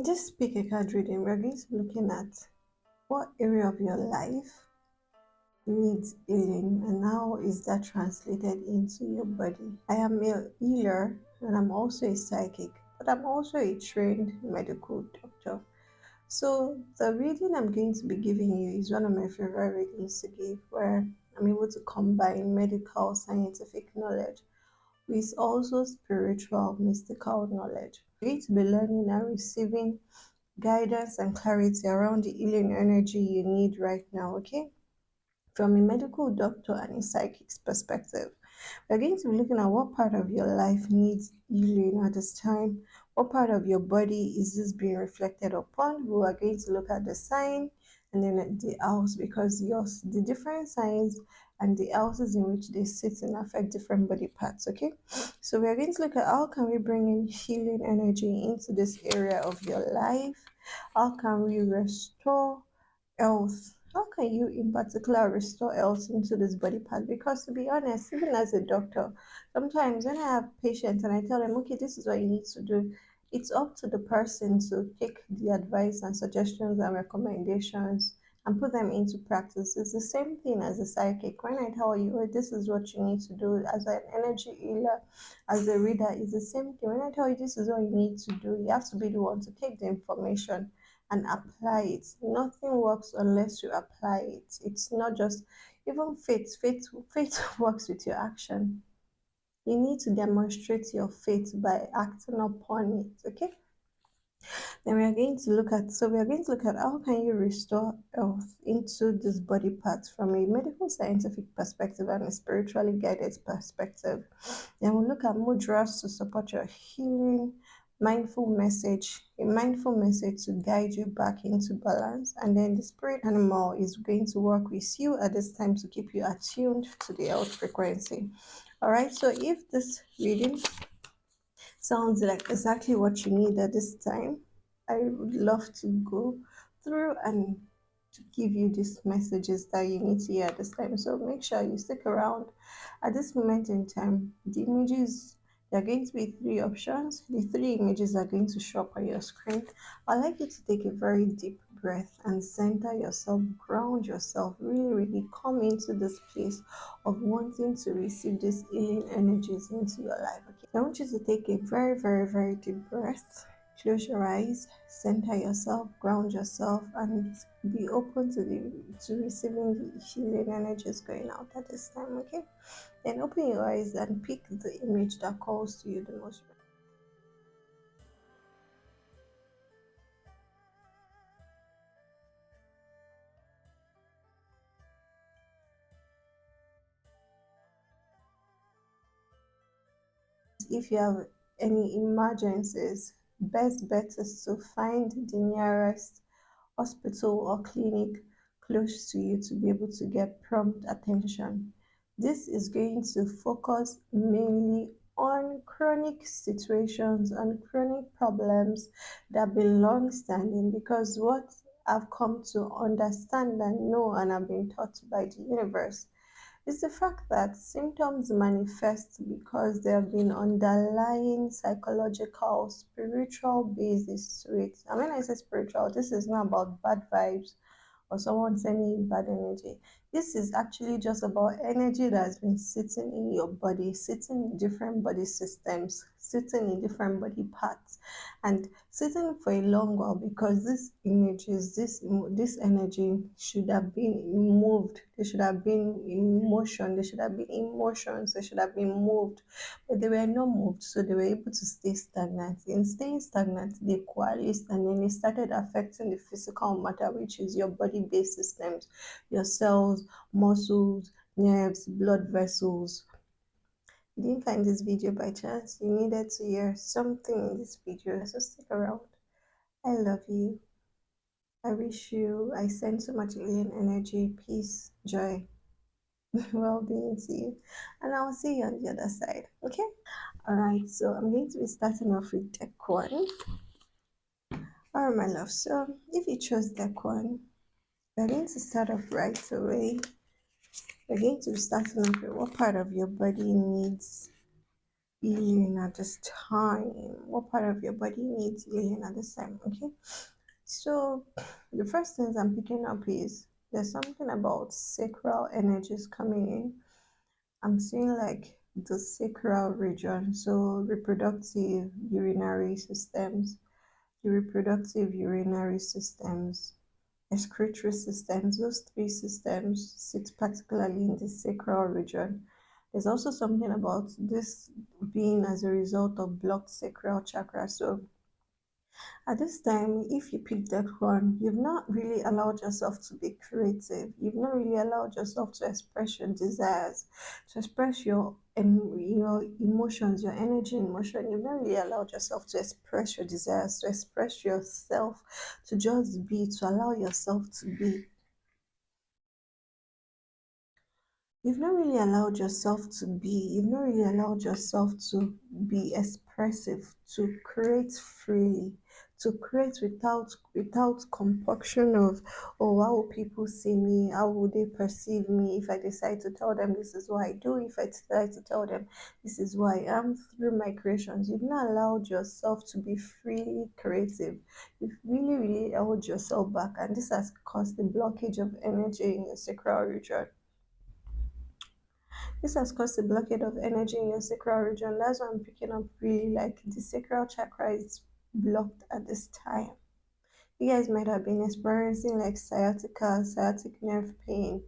This pick a card reading, we're going to be looking at what area of your life needs healing and how is that translated into your body. I am a healer and I'm also a psychic, but I'm also a trained medical doctor. So the reading I'm going to be giving you is one of my favorite readings to give, where I'm able to combine medical scientific knowledge with also spiritual mystical knowledge. You're going to be learning and receiving guidance and clarity around the healing energy you need right now, okay? From a medical doctor and a psychic's perspective. We're going to be looking at what part of your life needs healing at this time. What part of your body is this being reflected upon? We are going to look at the sign and then at the house, because the different signs and the houses in which they sit in affect different body parts. Okay, so we are going to look at how can we bring in healing energy into this area of your life. How can we restore health? How can you in particular restore health into this body part? Because to be honest, even as a doctor, sometimes when I have patients and I tell them, okay, this is what you need to do, it's up to the person to take the advice and suggestions and recommendations and put them into practice. It's the same thing as a psychic. When I tell you, oh, this is what you need to do as an energy healer, as a reader, it's the same thing. When I tell you this is what you need to do, you have to be the one to take the information and apply it. Nothing works unless you apply it. It's not just even faith. Faith works with your action. You need to demonstrate your faith by acting upon it. Okay. Then we are going to look at how can you restore health into this body part from a medical scientific perspective and a spiritually guided perspective. Then we'll look at mudras to support your healing, a mindful message to guide you back into balance. And then the spirit animal is going to work with you at this time to keep you attuned to the health frequency. All right, so if this reading sounds like exactly what you need at this time, I would love to go through and to give you these messages that you need to hear at this time. So make sure you stick around. At this moment in time, the images, there are going to be three options. The three images are going to show up on your screen. I'd like you to take a very deep breath and center yourself, ground yourself, really, really come into this place of wanting to receive these healing energies into your life. Okay, I want you to take a very, very, very deep breath. Close your eyes, center yourself, ground yourself, and be open to receiving the healing energies going out at this time. Okay, then open your eyes and pick the image that calls to you the most. If you have any emergencies, best bet is to find the nearest hospital or clinic close to you to be able to get prompt attention. This is going to focus mainly on chronic situations and chronic problems that have been long standing, because what I've come to understand and know and have been taught by the universe is the fact that symptoms manifest because there have been underlying psychological, spiritual basis to it. And when I say spiritual, this is not about bad vibes or someone sending bad energy. This is actually just about energy that has been sitting in your body, sitting in different body systems, sitting in different body parts, and sitting for a long while, because these images, this energy should have been moved. They should have been in motion. They should have been emotions. They should have been moved, but they were not moved, so they were able to stay stagnant. In staying stagnant, they coalesced and then it started affecting the physical matter, which is your body based systems, your cells, muscles, nerves, blood vessels. You didn't find this video by chance. You needed to hear something in this video, so stick around. I love you. I wish you, I send so much alien energy, peace, joy, well being to you. And I'll see you on the other side. Okay? Alright, so I'm going to be starting off with deck one. Alright, my love. So if you chose deck one, we're going to start off right away. We're going to be starting off with what part of your body needs healing at this time? What part of your body needs healing at this time? Okay. So the first things I'm picking up is there's something about sacral energies coming in. I'm seeing like the sacral region, so reproductive urinary systems, the reproductive urinary systems, excretory systems, those three systems sit particularly in the sacral region. There's also something about this being as a result of blocked sacral chakra. So at this time, if you pick that one, you've not really allowed yourself to be creative. You've not really allowed yourself to express your desires, to express your emotions, your energy in motion. You've not really allowed yourself to express your desires, to express yourself, to just be, to allow yourself to be. You've not really allowed yourself to be, you've not really allowed yourself to be expressive, to create freely, to create without compunction of, oh, how will people see me, how will they perceive me if I decide to tell them this is what I do, if I decide to tell them this is who I am through my creations. You've not allowed yourself to be freely creative. You've really held yourself back, and this has caused a blockage of energy in your sacral region. This has caused a blockade of energy in your sacral region. That's why I'm picking up really like the sacral chakra is blocked at this time. You guys might have been experiencing like sciatica, sciatic nerve pain,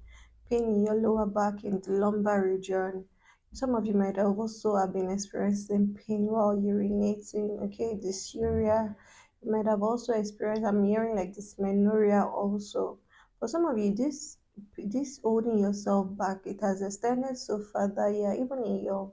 pain in your lower back in the lumbar region. Some of you might have also have been experiencing pain while urinating, okay, dysuria. You might have also experienced, I'm hearing like dysmenorrhea also. For some of you, this holding yourself back, it has extended so far that yeah, even in your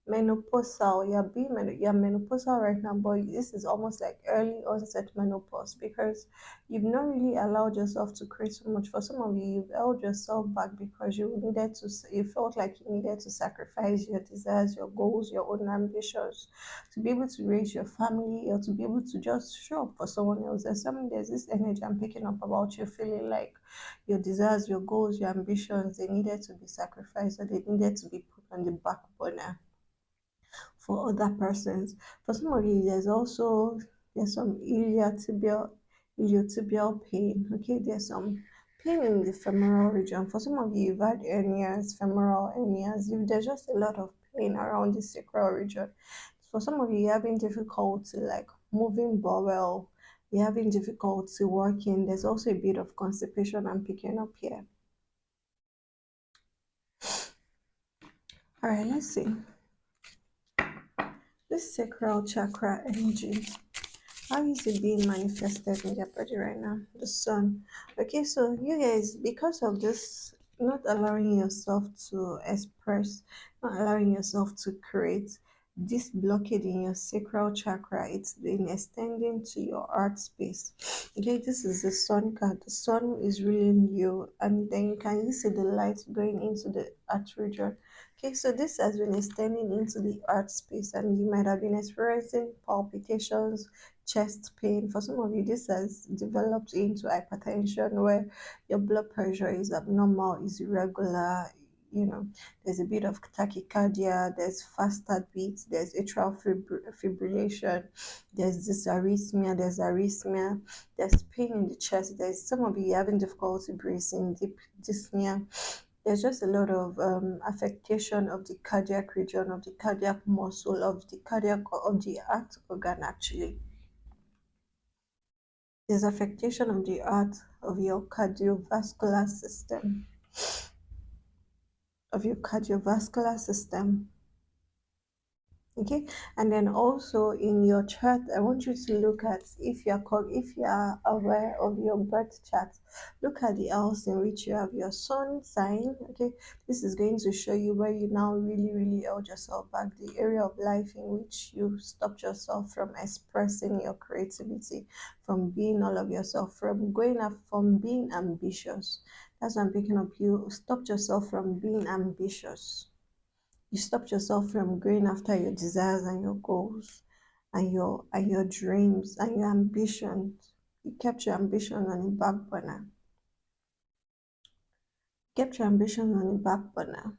menopausal, you're menopausal right now, but this is almost like early onset menopause because you've not really allowed yourself to create so much. For some of you, you've held yourself back because you felt like you needed to sacrifice your desires, your goals, your own ambitions to be able to raise your family or to be able to just show up for someone else. There's this energy I'm picking up about you feeling like your desires, your goals, your ambitions, they needed to be sacrificed or they needed to be put on the back burner for other persons. For some of you, there's some iliotibial pain. Okay, there's some pain in the femoral region. For some of you, you've had hernias, femoral hernias. There's just a lot of pain around the sacral region. For some of you, you're having difficulty like moving bowel. You're having difficulty working. There's also a bit of constipation I'm picking up here. All right, let's see. This sacral chakra energy, how is it being manifested in your body right now? The sun. Okay, so you guys, because of this, not allowing yourself to express, not allowing yourself to create, this blockade in your sacral chakra, it's been extending to your heart space. Okay, this is the sun card. The sun is ruling you, and then can you see the light going into the heart region? Okay, so this has been extending into the heart space, and you might have been experiencing palpitations, chest pain. For some of you, this has developed into hypertension where your blood pressure is abnormal, is irregular. You know, there's a bit of tachycardia, there's faster beats, there's atrial fibrillation, there's arrhythmia, there's pain in the chest. There's some of you having difficulty breathing, deep dyspnea. There's just a lot of affectation of the cardiac region, of the cardiac muscle, of the heart organ actually. There's affectation of the heart, of your cardiovascular system, of your cardiovascular system. Okay, and then also in your chart, I want you to look at if you are aware of your birth chart, look at the house in which you have your sun sign. Okay, this is going to show you where you now really held yourself back, the area of life in which you stopped yourself from expressing your creativity, from being all of yourself, from going up, from being ambitious. That's what I'm picking up. You stopped yourself from being ambitious. You stopped yourself from going after your desires and your goals and your dreams and your ambitions. You kept your ambition on the back burner. Kept your ambition on the back burner.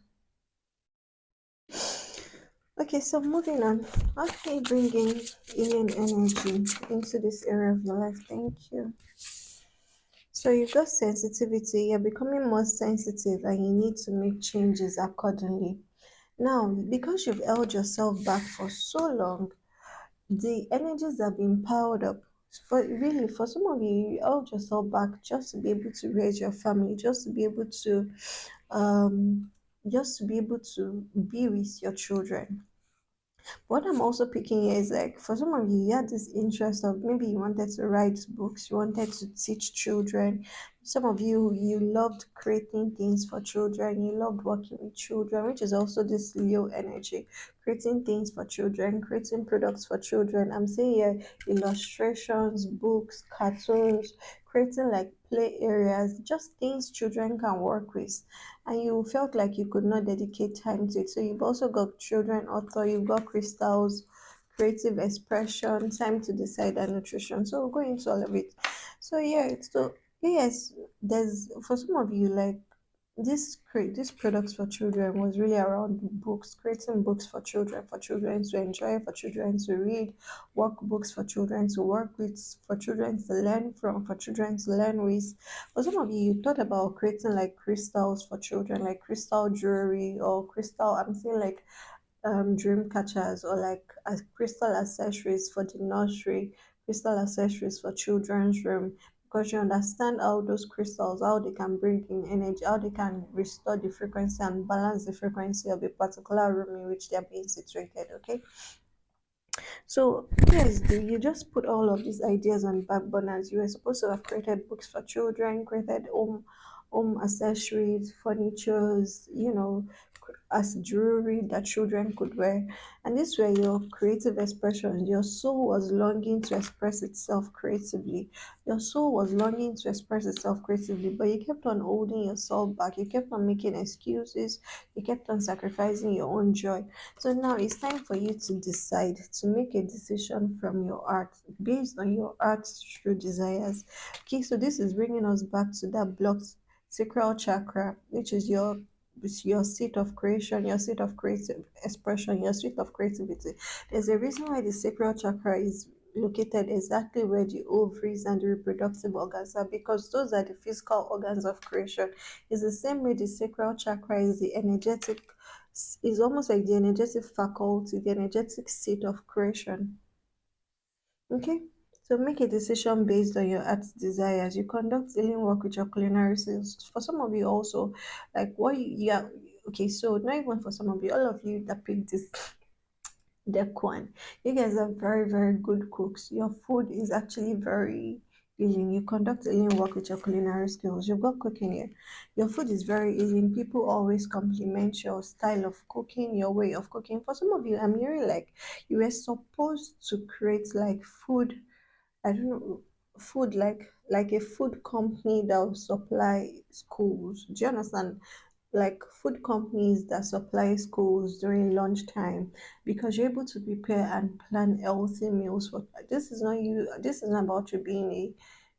Okay, so moving on. How can you bring in healing energy into this area of your life? Thank you. So you've got sensitivity, you're becoming more sensitive and you need to make changes accordingly. Now, because you've held yourself back for so long, the energies have been piled up. For really, for some of you, you held yourself back just to be able to raise your family, um, just to be able to be with your children. What I'm also picking here is like for some of you, you had this interest of maybe you wanted to write books, you wanted to teach children. Some of you, you loved creating things for children, you loved working with children, which is also this Leo energy, creating things for children, creating products for children. I'm saying here illustrations, books, cartoons, creating like play areas, just things children can work with, and you felt like you could not dedicate time to it. So you've also got children author, you've got crystals, creative expression, time to decide, and nutrition. So we'll go into all of it. So yeah, so yes, there's for some of you like this products for children was really around books, creating books for children to enjoy, for children to read, workbooks for children to work with, for children to learn from, for children to learn with. For some of you, you thought about creating like crystals for children, like crystal jewelry or crystal. I'm saying like dream catchers or like as crystal accessories for the nursery, crystal accessories for children's room, because you understand how those crystals, how they can bring in energy, how they can restore the frequency and balance the frequency of a particular room in which they're being situated. Okay, so yes, you just put all of these ideas on back burners. You were supposed to have created books for children, created home accessories, furnitures, as jewelry that children could wear. And these were your creative expressions. Your soul was longing to express itself creatively. Your soul was longing to express itself creatively, but you kept on holding yourself back. You kept on making excuses. You kept on sacrificing your own joy. So now it's time for you to decide, to make a decision from your heart, based on your heart's true desires. Okay, so this is bringing us back to that blocked sacral chakra, which is your seat of creation, your seat of creative expression, your seat of creativity. There's a reason why the sacral chakra is located exactly where the ovaries and the reproductive organs are, because those are the physical organs of creation. It's the same way the sacral chakra is the energetic, is almost like the energetic faculty, the energetic seat of creation. Okay? So make a decision based on your heart's desires. You conduct healing work with your culinary skills. For some of you also, like what you, yeah, okay, so not even for some of you, all of you that picked this deck one, you guys are very, very good cooks. Your food is actually very healing. You conduct healing work with your culinary skills. You've got cooking here. Your food is very healing. People always compliment your style of cooking, your way of cooking. For some of you, I'm hearing like you were supposed to create like food, I don't know, food like a food company that will supply schools. Do you understand? Like food companies that supply schools during lunchtime, because you're able to prepare and plan healthy meals for this is not you, this is not about you being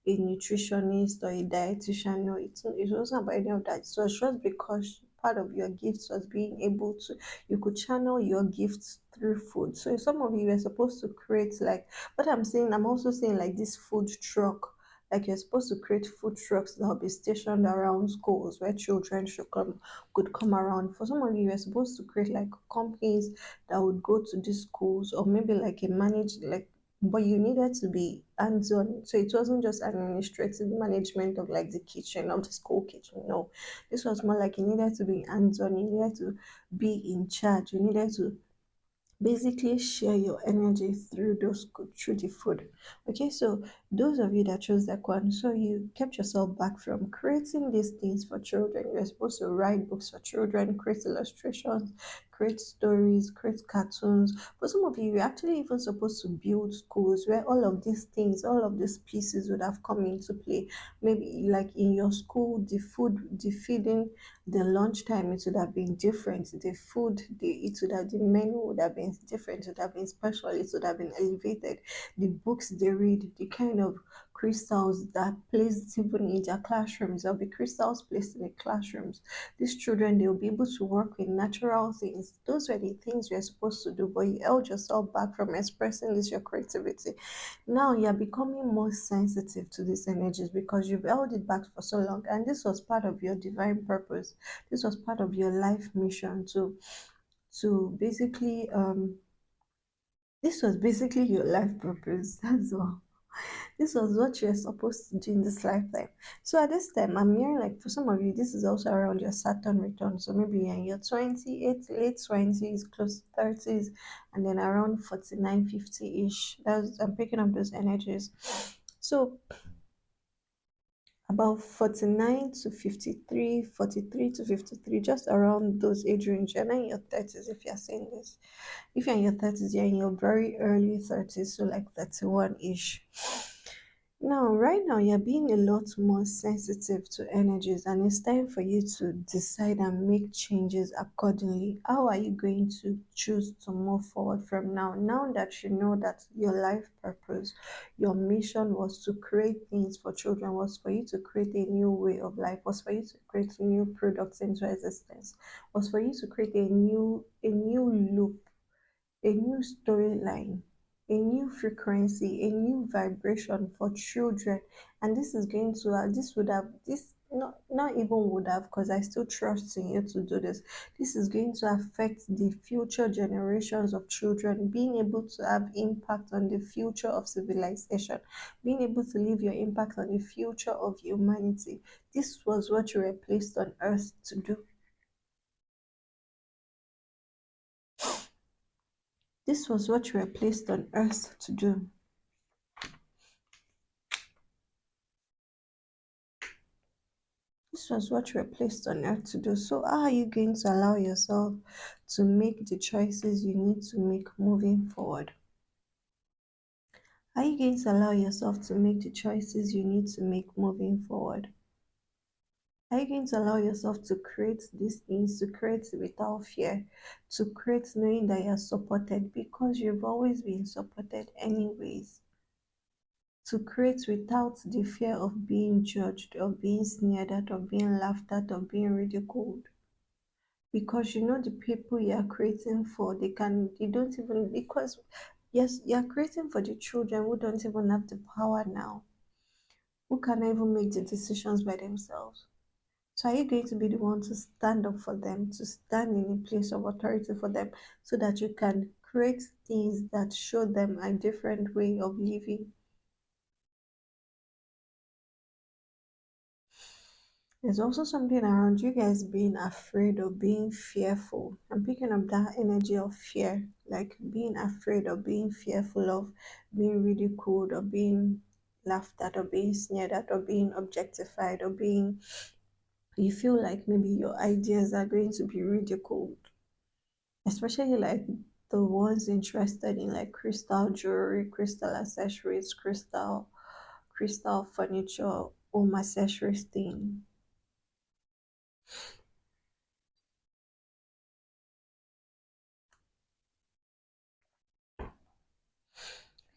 a nutritionist or a dietitian. No, it wasn't about any of that. So it's just because part of your gifts was being able to, you could channel your gifts through food. So some of you were supposed to create like what I'm saying, I'm also saying like this food truck, like you're supposed to create food trucks that will be stationed around schools where children should come could come around. For some of you, you're supposed to create like companies that would go to these schools, or maybe like a managed like, but you needed to be hands-on. So it wasn't just administrative management of like the kitchen of the school kitchen. No, this was more like you needed to be hands-on. You needed to be in charge. You needed to basically share your energy through through the food. Okay, so those of you that chose that one, so you kept yourself back from creating these things for children. You're supposed to write books for children, create illustrations, create stories, create cartoons. For some of you, you're actually even supposed to build schools where all of these things, all of these pieces would have come into play. Maybe like in your school, the food, the feeding, the lunchtime, it would have been different. The food they eat would have, the menu would have been different. It would have been special. It would have been elevated. The books they read, the kind of crystals that placed even in their classrooms. There'll be crystals placed in the classrooms. These children, they'll be able to work with natural things. Those were the things you're supposed to do, but you held yourself back from expressing this your creativity. Now you're becoming more sensitive to these energies because you've held it back for so long, and this was part of your divine purpose. This was part of your life mission to basically this was basically your life purpose. That's all. This was what you're supposed to do in this lifetime. So at this time, I'm hearing like for some of you, this is also around your Saturn return. So maybe you're in your 28, late 20s, close to 30s, and then around 49, 50-ish. That's I'm picking up those energies. So about 49 to 53, 43 to 53, just around those age range. And in your 30s, if you're saying this. If you're in your 30s, you're in your very early 30s, so like 31-ish. Right now, you're being a lot more sensitive to energies, and it's time for you to decide and make changes accordingly. How are you going to choose to move forward from now? Now that you know that your life purpose, your mission was to create things for children, was for you to create a new way of life, was for you to create new products into existence, was for you to create a new loop, a new storyline, a new frequency, a new vibration for children. And this is going to, this would have, this not even would have, because I still trust in you to do this. This is going to affect the future generations of children, being able to have impact on the future of civilization, being able to leave your impact on the future of humanity. This was what you were placed on earth to do. This was what you were placed on earth to do. This was what you were placed on earth to do. So, how are you going to allow yourself to make the choices you need to make moving forward? Are you going to allow yourself to make the choices you need to make moving forward? Are you going to allow yourself to create these things, to create without fear, to create knowing that you're supported because you've always been supported, anyways? To create without the fear of being judged, of being sneered at, of being laughed at, of being ridiculed, because you know the people you are creating for, they don't even, because yes, you are creating for the children who don't even have the power now, who cannot even make the decisions by themselves. So are you going to be the one to stand up for them, to stand in a place of authority for them, so that you can create things that show them a different way of living? There's also something around you guys being afraid or being fearful. I'm picking up that energy of fear, like being afraid or being fearful of being ridiculed or being laughed at or being sneered at or being objectified or being, you feel like maybe your ideas are going to be ridiculed, especially like the ones interested in like crystal jewelry, crystal accessories, crystal furniture, home accessories thing.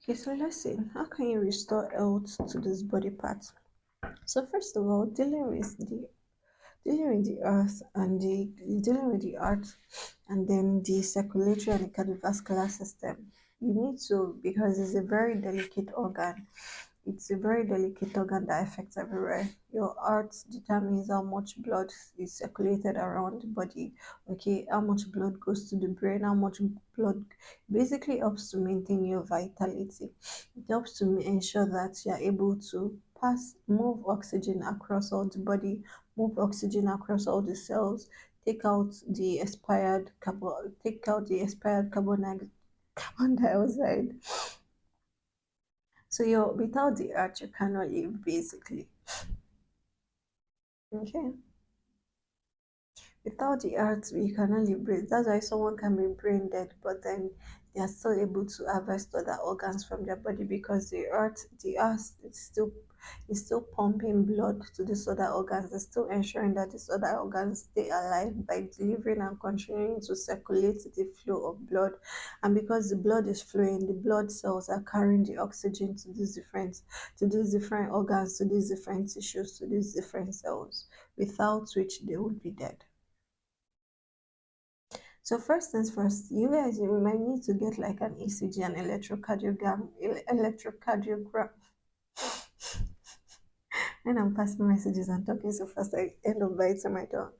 Okay, so let's see. How can you restore health to this body part? So first of all, dealing with the earth and the dealing with the earth and then the circulatory and the cardiovascular system. You need to, because it's a very delicate organ. It's a very delicate organ that affects everywhere. Your heart determines how much blood is circulated around the body. Okay, how much blood goes to the brain, how much blood basically helps to maintain your vitality. It helps to ensure that you are able to move oxygen across all the body, move oxygen across all the cells, take out the expired carbon dioxide. So you're without the earth, you cannot live basically. Okay. Without the earth, we cannot live. That's why someone can be brain dead, but then they are still able to harvest other organs from their body because the earth is still It's still pumping blood to these other organs. It's still ensuring that these other organs stay alive by delivering and continuing to circulate the flow of blood. And because the blood is flowing, the blood cells are carrying the oxygen to these different organs, to these different tissues, to these different cells, without which they would be dead. So first things first, you guys, you might need to get like an ECG, an electrocardiogram. When I'm passing messages and talking so fast, I end up biting my tongue.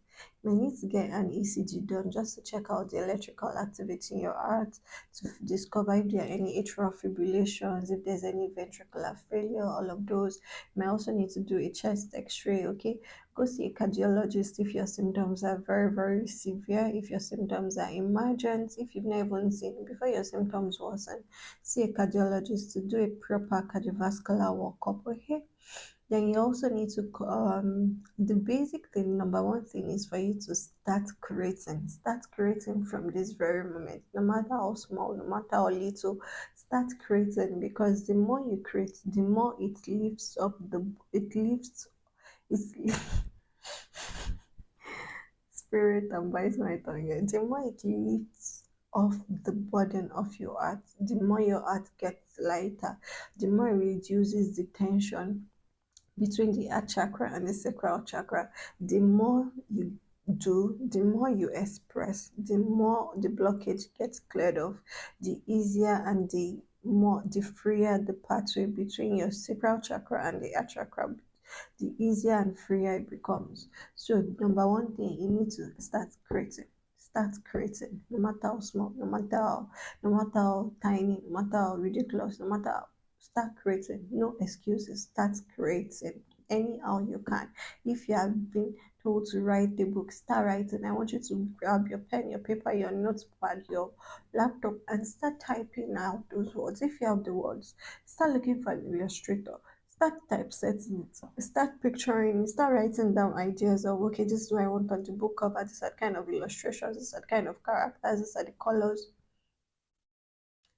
You may need to get an ECG done just to check out the electrical activity in your heart, to discover if there are any atrial fibrillations, if there's any ventricular failure, all of those. You may also need to do a chest x-ray, okay? Go see a cardiologist if your symptoms are very, very severe, if your symptoms are emergent, if you've never even seen before your symptoms worsen. See a cardiologist to do a proper cardiovascular workup, okay? Then you also need to the basic thing, number one thing is for you to start creating from this very moment, no matter how small, no matter how little. Start creating, because the more you create, the more it lifts up the it lifts it's spirit and bites my tongue again. The more it lifts off the burden of your heart, the more your heart gets lighter, the more it reduces the tension between the heart chakra and the sacral chakra. The more you do, the more you express, the more the blockage gets cleared off, the easier and the freer the pathway between your sacral chakra and the heart chakra, the easier and freer it becomes. So number one thing, you need to start creating. Start creating, no matter how small, no matter how tiny, no matter how ridiculous, no matter how. Start creating. No excuses. Start creating anyhow you can. If you have been told to write the book, start writing. I want you to grab your pen, your paper, your notepad, your laptop, and start typing out those words. If you have the words, start looking for an illustrator. Start typesetting it. Start picturing. Start writing down ideas of, okay, this is what I want on the book cover. These are kind of illustrations. These are kind of characters. These are the colors.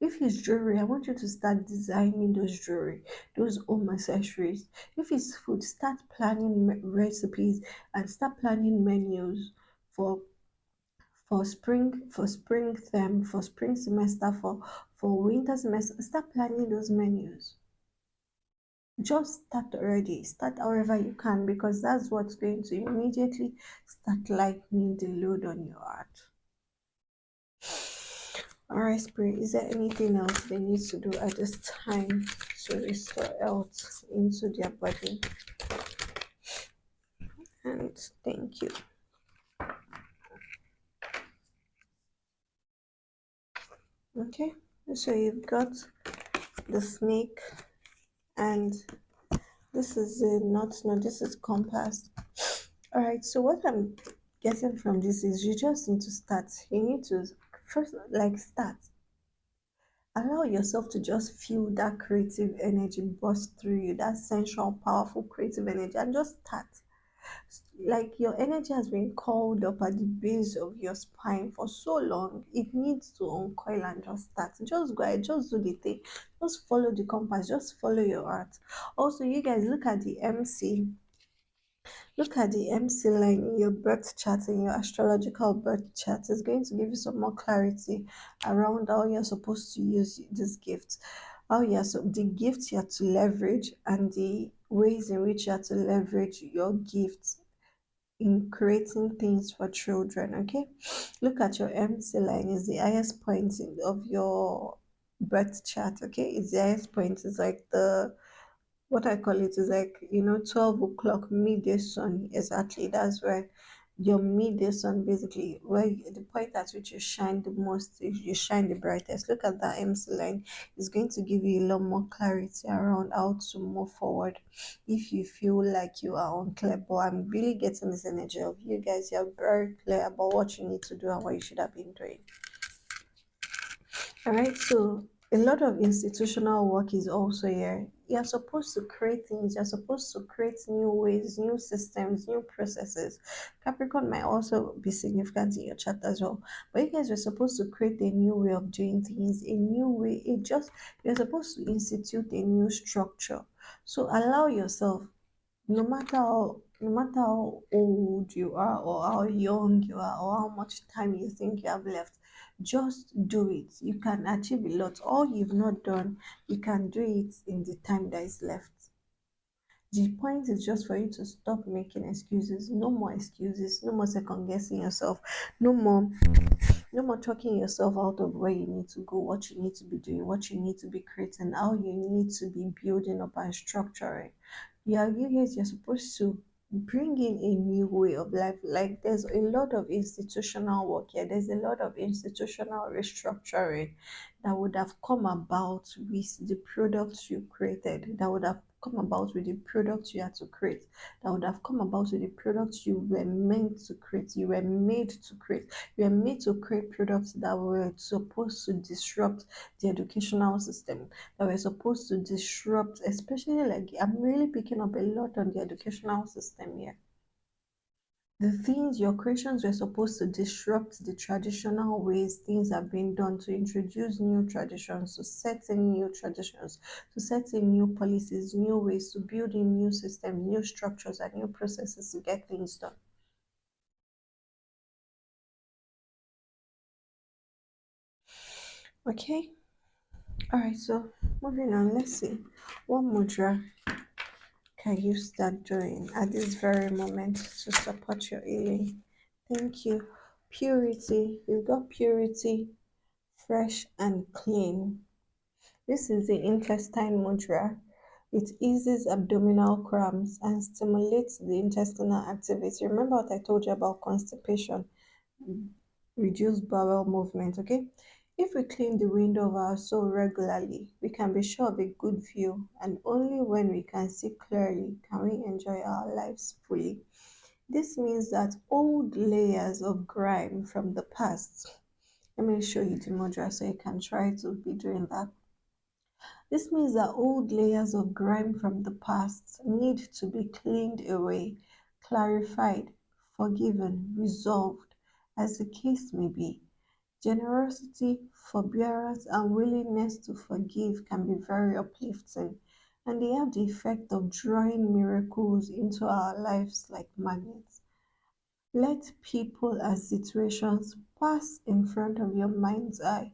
If it's jewelry, I want you to start designing those jewelry, those home accessories. If it's food, start planning recipes and start planning menus for spring term, for spring semester, for winter semester. Start planning those menus. Just start already. Start however you can, because that's what's going to immediately start lightening the load on your heart. Alright, Spirit, is there anything else they need to do at this time to restore health into their body? And thank you. Okay, so you've got the snake, and this is a not, no, this is compass. Alright, so what I'm getting from this is you just need to start. You need to first, like, start. Allow yourself to just feel that creative energy burst through you, that sensual, powerful, creative energy, and just start. Like, your energy has been called up at the base of your spine for so long, it needs to uncoil and just start. Just go ahead, just do the thing, just follow the compass, just follow your heart. Also, you guys, look at the MC line in your birth chart, in your astrological birth chart. It's going to give you some more clarity around how you're supposed to use this gift, how you're the gifts you have to leverage, and the ways in which you have to leverage your gifts in creating things for children. Okay, look at your MC line. Is the highest point of your birth chart. Okay, it's the highest point. It's like the, what I call it is like, 12 o'clock midday sun. Exactly. That's where your midday sun, basically, where the point at which you shine the most, you shine the brightest. Look at that MC line. It's going to give you a lot more clarity around how to move forward if you feel like you are unclear. But I'm really getting this energy of you guys. You're very clear about what you need to do and what you should have been doing. All right. So A lot of institutional work is also here. You're supposed to create things, you're supposed to create new ways, new systems, new processes. Capricorn might also be significant in your chart as well. But you guys were supposed to create a new way of doing things, a new way. You're supposed to institute a new structure. So allow yourself, no matter how old you are or how young you are or how much time you think you have left, just do it. You can achieve a lot. All you've not done, you can do it in the time that is left. The point is just for you to stop making excuses. No more excuses, no more second guessing yourself, no more no more talking yourself out of where you need to go, what you need to be doing, what you need to be creating, how you need to be building up and structuring. Yeah, you guys, you're supposed to bring in a new way of life. Like there's a lot of institutional work here, there's a lot of institutional restructuring that would have come about with the products you created, that would have come about with the products you had to create, that would have come about with the products you were meant to create, you were made to create. We are made to create products that were supposed to disrupt the educational system, that were supposed to disrupt, especially like I'm really picking up a lot on the educational system here. The things, your creations were supposed to disrupt the traditional ways things have been done, to introduce new traditions, to set in new traditions, to set in new policies, new ways, to build in new systems, new structures, and new processes to get things done. Okay. All right, so moving on, let's see. What mudra can you start doing at this very moment to support your healing? Thank you. Purity. You've got purity, fresh and clean. This is the intestine mudra. It eases abdominal cramps and stimulates the intestinal activity. Remember what I told you about constipation? Reduce bowel movement, okay? If we clean the window of our soul regularly, we can be sure of a good view, and only when we can see clearly can we enjoy our lives fully. This means that old layers of grime from the past, let me show you the mudra so you can try to be doing that. This means that old layers of grime from the past need to be cleaned away, clarified, forgiven, resolved, as the case may be. Generosity, forbearance, and willingness to forgive can be very uplifting, and they have the effect of drawing miracles into our lives like magnets. Let people and situations pass in front of your mind's eye.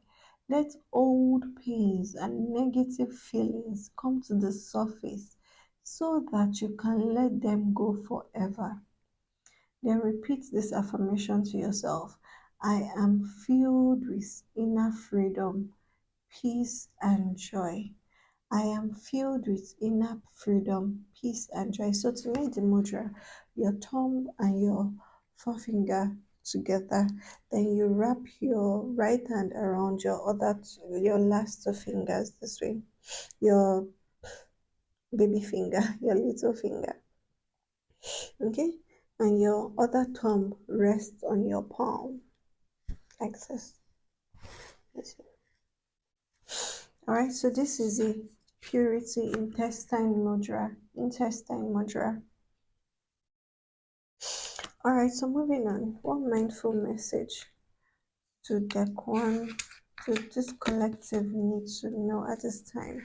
Let old pains and negative feelings come to the surface so that you can let them go forever. Then repeat this affirmation to yourself. I am filled with inner freedom, peace, and joy. I am filled with inner freedom, peace, and joy. So to make the mudra, your thumb and your forefinger together, then you wrap your right hand around your last two fingers this way, your baby finger, your little finger, okay, and your other thumb rests on your palm like this. All right, so this is a purity intestine mudra. All right, so moving on. One mindful message to deck one, to this collective needs to know at this time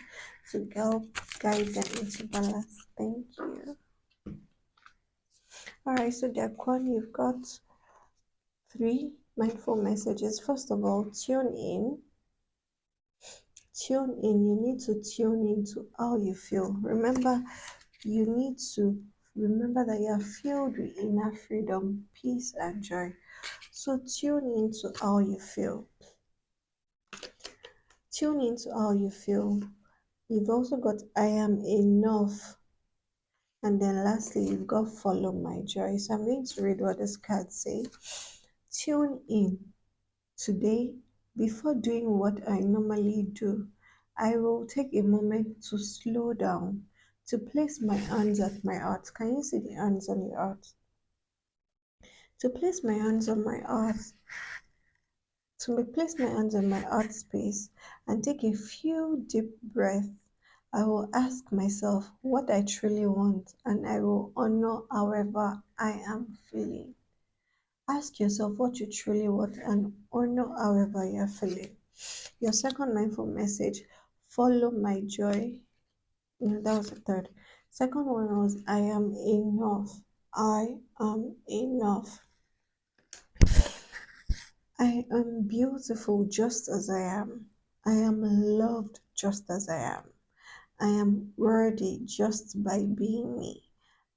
to help guide them into balance. Thank you. All right, so deck one, you've got three mindful messages. First of all, tune in. Tune in. You need to tune into how you feel. You need to remember that you are filled with inner freedom, peace, and joy. So tune into how you feel. Tune into how you feel. You've also got I am enough. And then lastly, you've got follow my joy. So I'm going to read what this card say. Tune in. Today, before doing what I normally do, I will take a moment to slow down, to place my hands at my heart. Can you see the hands on your heart? To place my hands on my heart, To me, place my hands on my heart space and take a few deep breaths. I will ask myself what I truly want and I will honor however I am feeling. Ask yourself what you truly want and honor however you are feeling. Your second mindful message, follow my joy. No, that was the third. Second one was, I am enough. I am enough. I am beautiful just as I am. I am loved just as I am. I am worthy just by being me.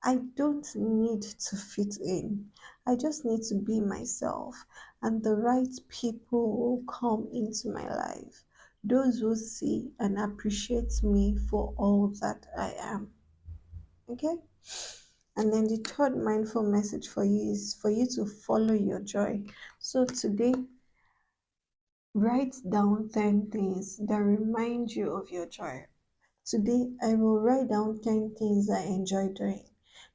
I don't need to fit in. I just need to be myself. And the right people will come into my life. Those who see and appreciate me for all that I am. Okay? And then the third mindful message for you is for you to follow your joy. So today, write down 10 things that remind you of your joy. Today, I will write down 10 things I enjoy doing.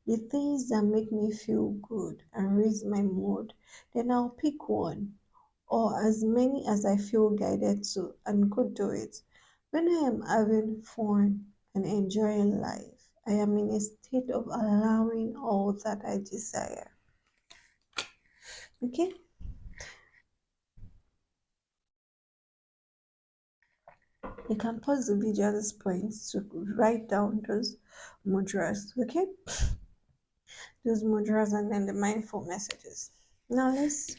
The things that make me feel good and raise my mood. Then I'll pick one or as many as I feel guided to and go do it. When I am having fun and enjoying life, I am in a state of allowing all that I desire. Okay? You can pause the video at this point to write down those mudras. Okay? Those mudras and then the mindful messages. Now let's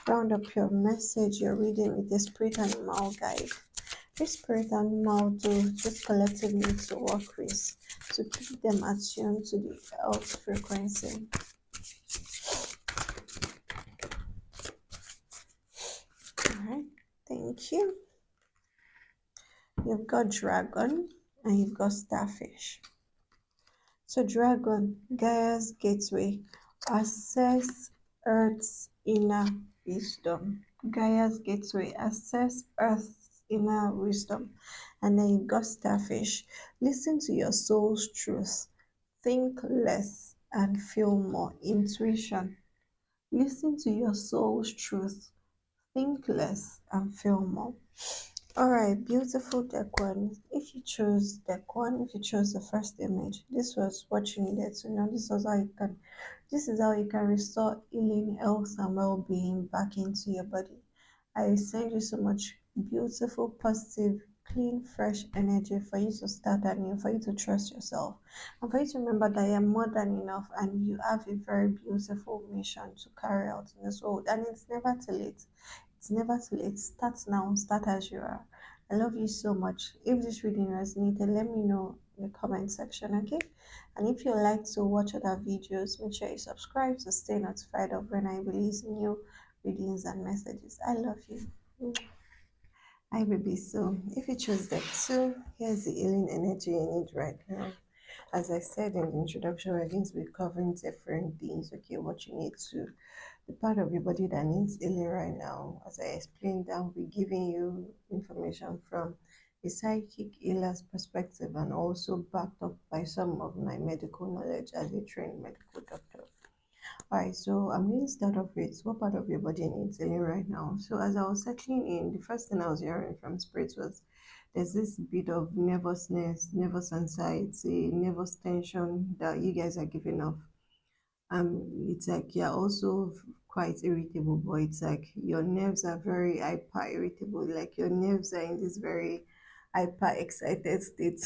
round up your message you're reading with the spirit animal guide. This spirit animal do just collectively to work with to keep them attuned to the earth frequency. Alright, thank you. You've got dragon and you've got starfish. So dragon, Gaia's gateway, access Earth's inner wisdom. Gaia's gateway, access Earth's inner wisdom. And then you've got starfish. Listen to your soul's truth. Think less and feel more. Intuition. Listen to your soul's truth. Think less and feel more. All right, beautiful deck one. If you chose deck one, if you chose the first image, this was what you needed to know. This is how you can restore healing, health, and well-being back into your body. I send you so much beautiful, positive, clean, fresh energy for you to start anew, for you to trust yourself, and for you to remember that you're more than enough and you have a very beautiful mission to carry out in this world. And it's never too late. It's never too late. Start now, start as you are. I love you so much. If this reading resonated, let me know in the comment section, okay? And if you like to watch other videos, make sure you subscribe to stay notified of when I release new readings and messages. I love you. Hi, baby. So, if you chose that two, here's the healing energy you need right now. As I said in the introduction, we're going to be covering different things. Okay, what you need to, the part of your body that needs healing right now. As I explained, I'll be giving you information from a psychic healer's perspective and also backed up by some of my medical knowledge as a trained medical doctor. Alright, so I'm going to start off with what part of your body needs healing right now. So as I was settling in, the first thing I was hearing from spirits was there's this bit of nervousness, nervous anxiety, nervous tension that you guys are giving off. It's like you're also quite irritable, but it's like your nerves are very hyper irritable. Like your nerves are in this very hyper excited state,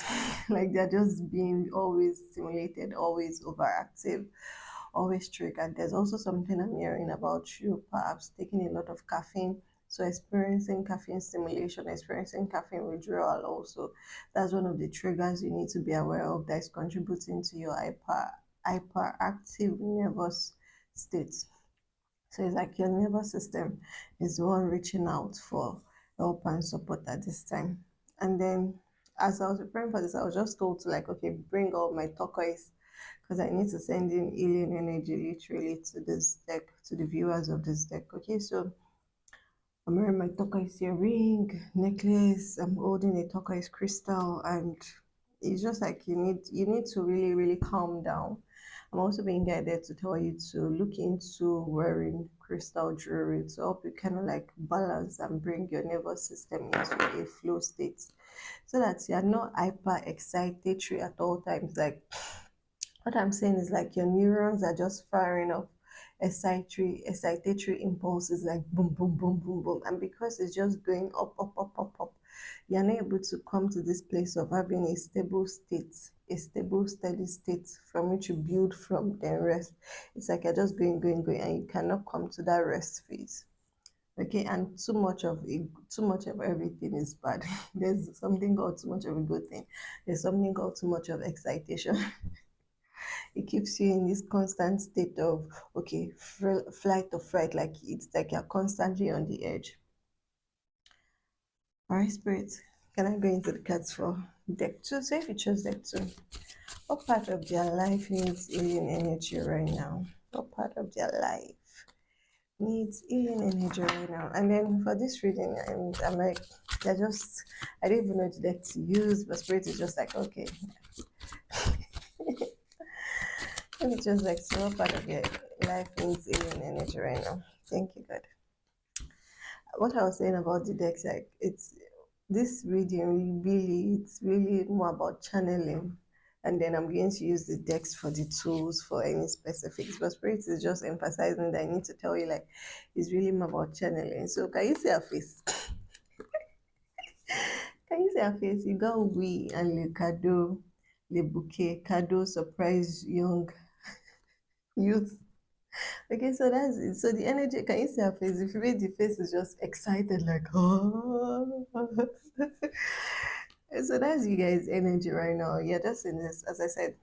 like they're just being always stimulated, always overactive, always triggered. There's also something I'm hearing about you, perhaps taking a lot of caffeine. So experiencing caffeine stimulation, experiencing caffeine withdrawal also. That's one of the triggers you need to be aware of that is contributing to your hyperactive nervous state. So it's like your nervous system is the one reaching out for help and support at this time. And then as I was preparing for this, I was just told to like, okay, bring all my turquoise because I need to send in healing energy literally to this deck, to the viewers of this deck. Okay, so I'm wearing my turquoise earring, necklace, I'm holding a turquoise crystal, and It's just like you need to really, really calm down. I'm also being guided to tell you to look into wearing crystal jewelry to help you kind of like balance and bring your nervous system into a flow state so that you're not hyper excitatory at all times. Like what I'm saying is like your neurons are just firing up excitatory impulses like boom, boom, boom, boom, boom. And because it's just going up, up, up, up, up, you're not able to come to this place of having a stable state, a stable, steady state from which you build from, then rest. It's like you're just going, going, going, and you cannot come to that rest phase. Okay, and too much of everything is bad. There's something called too much of a good thing. There's something called too much of excitation. It keeps you in this constant state of okay, flight or fright. Like it's like you're constantly on the edge. All right, spirit. Can I go into the cards for deck two? So if you chose deck two, what part of their life needs alien energy right now? What part of their life needs alien energy right now? And then for this reading, I'm like, they're just, I don't even know the deck to use, but spirit is just like, okay. And it's just like, so what part of your life needs alien energy right now? Thank you, God. What I was saying about the decks, like it's this reading really, it's really more about channeling. And then I'm going to use the decks for the tools for any specifics. But Spirit is just emphasizing that I need to tell you, like, it's really more about channeling. So, can you see her face? Can you see her face? You got we and Le Cadeau, Le Bouquet, Cadeau, surprise young youth. Okay, so that's it. So the energy, can you see her face? If you read the face is just excited, like, oh. So that's you guys' energy right now. You're just in this, as I said,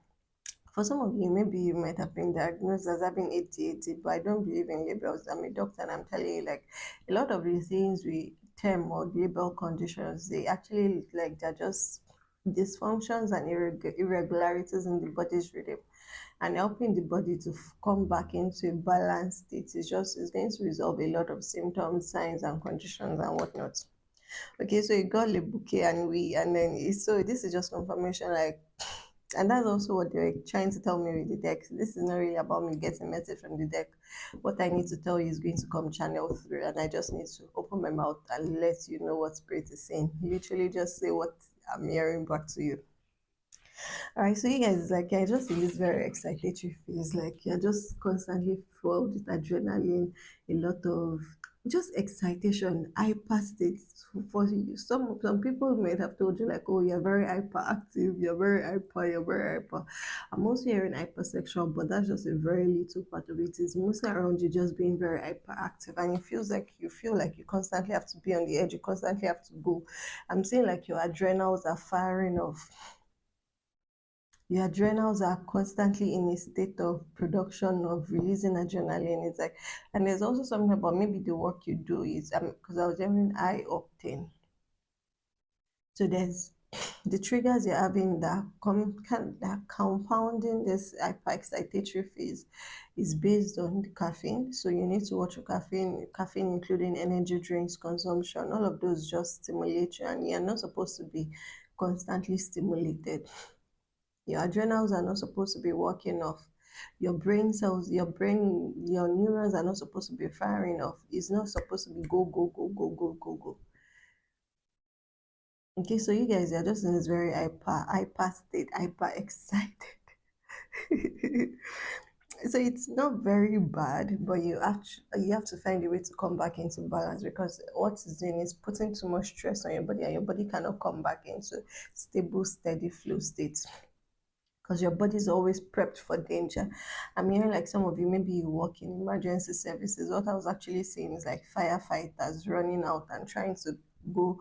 for some of you, maybe you might have been diagnosed as having ADHD, but I don't believe in labels. I'm a doctor and I'm telling you, like, a lot of these things we term or label conditions, they actually, like, they're just dysfunctions and irregularities in the body's rhythm and helping the body to come back into a balanced state is just is going to resolve a lot of symptoms, signs, and conditions and whatnot. Okay, so you got the bouquet and we, and then so this is just confirmation, like, and that's also what they're trying to tell me with the deck. This is not really about me getting message from the deck. What I need to tell you is going to come channel through, and I just need to open my mouth and let you know what spirit is saying. Literally, just say what I'm hearing back to you. All right, so you guys, like, you're just in this very excitatory phase. Like, you're just constantly fueled with adrenaline, a lot of just excitation, hyper states for you. Some people might have told you, like, oh, you're very hyperactive, you're very hyper, you're very hyper. I'm also hearing hypersexual, but that's just a very little part of it. It's mostly around you just being very hyperactive, and it feels like you feel like you constantly have to be on the edge, you constantly have to go. I'm saying like your adrenals are firing off, your adrenals are constantly in a state of production of releasing adrenaline. It's like, and there's also something about maybe the work you do is because I was having high octane. So there's the triggers you're having that compounding this hyperexcitatory phase is based on the caffeine. So you need to watch your caffeine including energy drinks consumption. All of those just stimulate you, and you're not supposed to be constantly stimulated. Your adrenals are not supposed to be working off. Your brain cells, your neurons are not supposed to be firing off. It's not supposed to be go, go, go, go, go, go, go. Okay, so you guys are just in this very hyper state, hyper excited. So it's not very bad, but you have to find a way to come back into balance because what it's doing is putting too much stress on your body, and your body cannot come back into stable, steady flow state because your body is always prepped for danger. I'm hearing like some of you, maybe you work in emergency services. What I was actually seeing is like firefighters running out and trying to go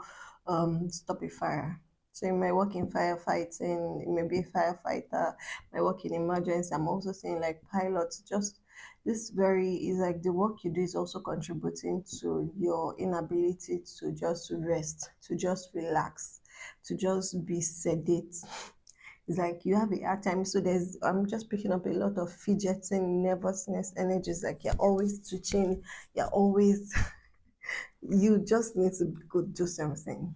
stop a fire. So you might work in firefighting, maybe a firefighter, might work in emergency. I'm also seeing like pilots, just this very is like the work you do is also contributing to your inability to just rest, to just relax, to just be sedate. It's like you have a hard time. So there's I'm just picking up a lot of fidgeting, nervousness, energies. Like you're always twitching, you're always you just need to go do something.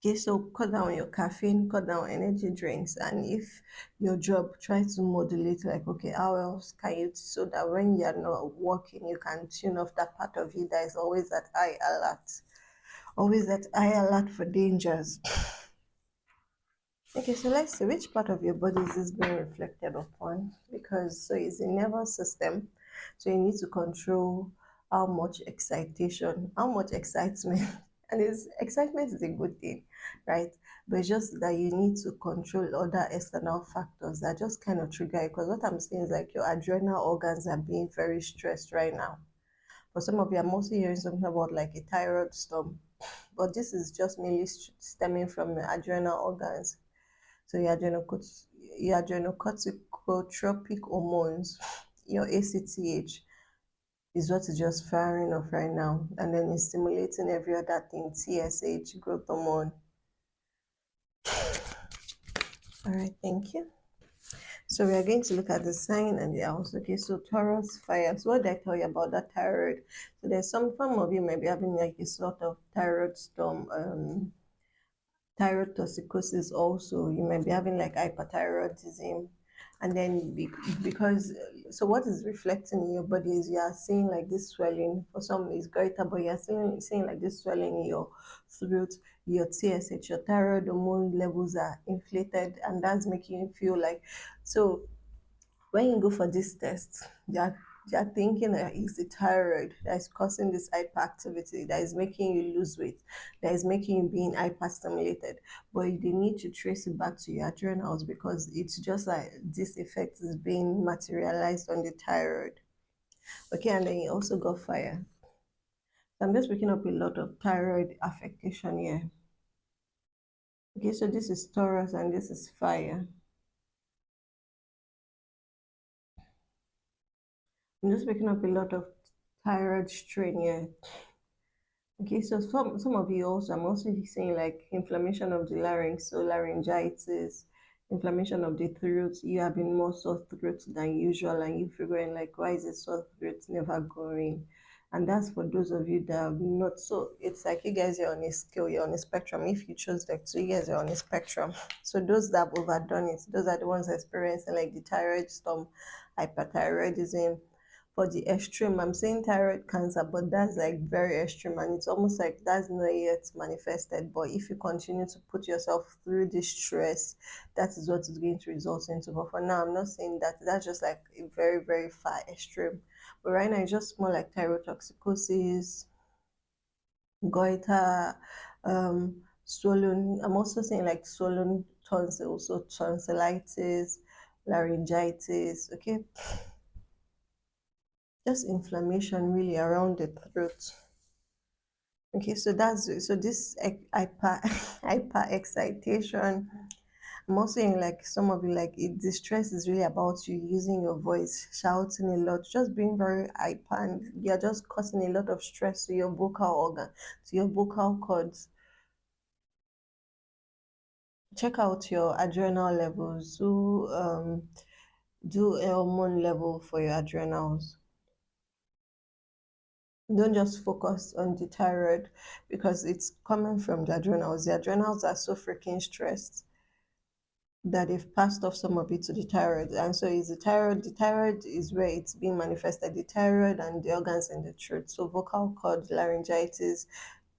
Okay, so cut down your caffeine, cut down energy drinks, and if your job, try to modulate like, okay, how else can you, so that when you're not working, you can tune off that part of you that is always at high alert, always at high alert for dangers. Okay, so let's see which part of your body is this being reflected upon, because so it's the nervous system, so you need to control how much excitation, how much excitement, and it's excitement is a good thing, right? But it's just that you need to control other external factors that just kind of trigger it. Because what I'm saying is like your adrenal organs are being very stressed right now. For some of you, I'm also hearing something about like a thyroid storm, but this is just mainly stemming from the adrenal organs. So your adrenocorticotropic hormones, your ACTH, is what is just firing off right now. And then it's stimulating every other thing, TSH, growth hormone. All right, thank you. So we are going to look at the sign and the house. Okay, so Taurus fire. So what did I tell you about that thyroid? So there's some of you might be having like a sort of thyroid storm, thyroid toxicosis also. You might be having like hyperthyroidism. And then because, so what is reflecting in your body is you are seeing like this swelling. For some it's greater, but you are seeing like this swelling in your throat, your TSH, your thyroid hormone levels are inflated, and that's making you feel like, so when you go for this test, they're thinking that it's the thyroid that is causing this hyperactivity, that is making you lose weight, that is making you being hyperstimulated. But they need to trace it back to your adrenals, because it's just like this effect is being materialized on the thyroid. Okay, and then you also got fire. So I'm just picking up a lot of thyroid affectation here. Okay, so this is Taurus and this is fire. I'm just picking up a lot of thyroid strain here. Okay, so some of you also, I'm also seeing like inflammation of the larynx, so laryngitis, inflammation of the throat. You having more sore throat than usual, and you figuring like, why is the sore throat never going? And that's for those of you that have not. So it's like you guys are on a scale, you're on a spectrum. If you chose like two, you guys are on a spectrum. So those that have overdone it, those are the ones experiencing like the thyroid storm, hyperthyroidism, for the extreme. I'm saying thyroid cancer, but that's like very extreme, and it's almost like that's not yet manifested. But if you continue to put yourself through this stress, that is what is going to result into. But for now, I'm not saying that. That's just like a very, very far extreme. But right now, it's just more like thyrotoxicosis, goiter, swollen. I'm also saying like swollen tonsils, so tonsillitis, laryngitis. Okay, just inflammation really around the throat. Okay, so this hyper hyper excitation. I'm also in like some of you like it, the stress is really about you using your voice, shouting a lot, just being very hyper, and you're just causing a lot of stress to your vocal organ, to your vocal cords. Check out your adrenal levels. Do a hormone level for your adrenals. Don't just focus on the thyroid, because it's coming from the adrenals. The adrenals are so freaking stressed that they've passed off some of it to the thyroid. And so is the thyroid is where it's being manifested, the thyroid and the organs in the throat. So vocal cord, laryngitis,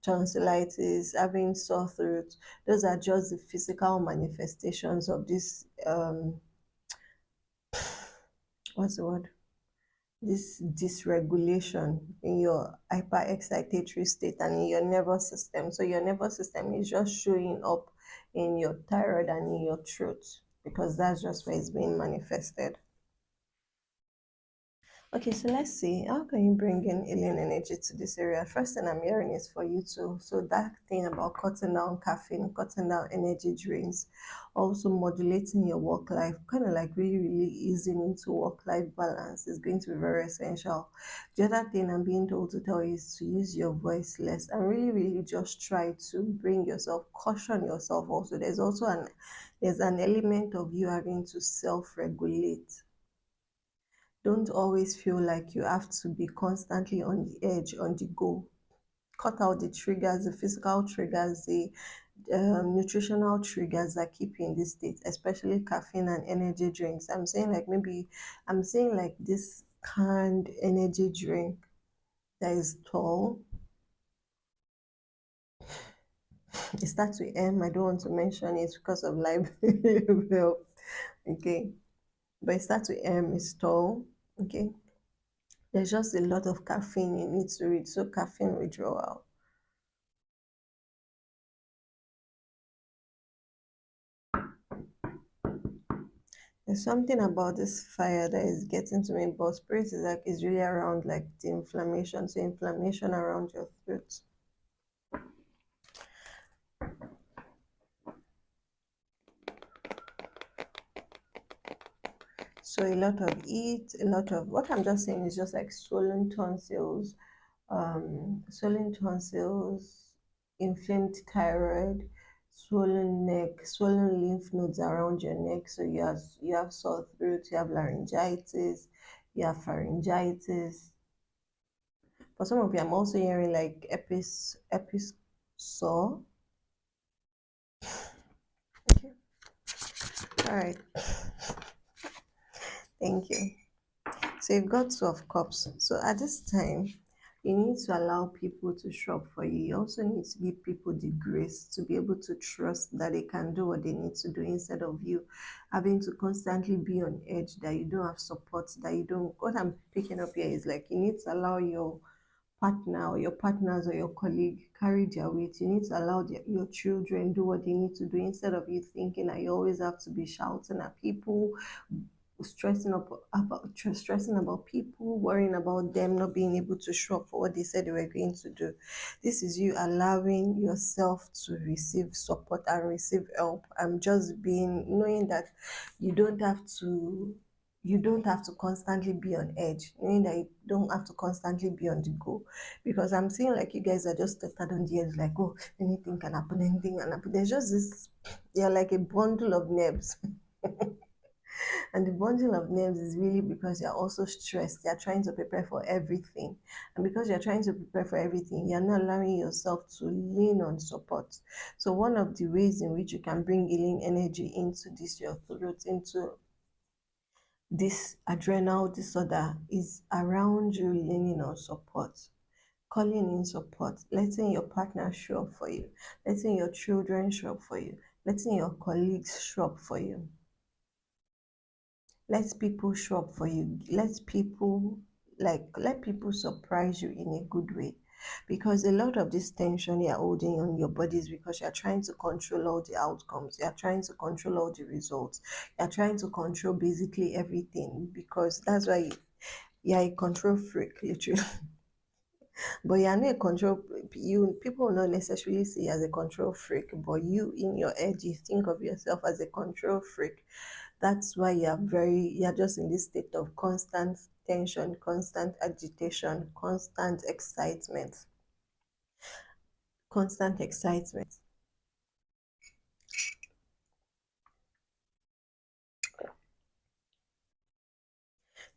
tonsillitis, having sore throat, those are just the physical manifestations of this what's the word? This dysregulation in your hyperexcitatory state and in your nervous system. So your nervous system is just showing up in your thyroid and in your throat, because that's just where it's being manifested. Okay, so let's see. How can you bring in alien energy to this area? First thing I'm hearing is for you to, so that thing about cutting down caffeine, cutting down energy drinks, also modulating your work life, kind of like really, really easing into work life balance is going to be very essential. The other thing I'm being told to tell you is to use your voice less and really, really just try to bring yourself, caution yourself also. There's an element of you having to self-regulate. Don't always feel like you have to be constantly on the edge, on the go. Cut out the triggers, the physical triggers, nutritional triggers that keep you in this state, especially caffeine and energy drinks. I'm saying like this canned energy drink that is tall. It starts with M. I don't want to mention it because of libel. Okay, but it starts with M. It's tall. Okay, there's just a lot of caffeine in it to read, so caffeine withdrawal. There's something about this fire that is getting to me, but spirit is like it's really around like the inflammation, so inflammation around your throat. So a lot of eat, a lot of what I'm just saying is just like swollen tonsils, inflamed thyroid, swollen neck, swollen lymph nodes around your neck. So you have sore throat, you have laryngitis, you have pharyngitis. For some of you, I'm also hearing like epis sore. Okay. All right. Thank you. So you've got 12 cups. So at this time, you need to allow people to shop for you. You also need to give people the grace to be able to trust that they can do what they need to do instead of you having to constantly be on edge, that you don't have support, that you don't. What I'm picking up here is like you need to allow your partner or your partners or your colleague carry their weight. You need to allow your children do what they need to do instead of you thinking that you always have to be shouting at people, stressing about people, worrying about them not being able to show up for what they said they were going to do. This is you allowing yourself to receive support and receive help. I'm just being knowing that you don't have to you don't have to constantly be on edge, knowing that you don't have to constantly be on the go. Because I'm seeing like you guys are just tethered on the edge, like, oh, anything can happen, anything can happen. There's just this, you're like a bundle of nerves. And the bundle of nerves is really because you're also stressed. You're trying to prepare for everything. And because you're trying to prepare for everything, you're not allowing yourself to lean on support. So one of the ways in which you can bring healing energy into this your throat, into this adrenal disorder is around you leaning on support, calling in support, letting your partner show up for you, letting your children show up for you, letting your colleagues show up for you. Let people show up for you. Let people surprise you in a good way. Because a lot of this tension you're holding on your body is because you're trying to control all the outcomes. You're trying to control all the results. You're trying to control basically everything because that's why you're a control freak, literally. But you're not a control you people will not necessarily see you as a control freak, but you in your head you think of yourself as a control freak. That's why you're just in this state of constant tension, constant agitation, constant excitement.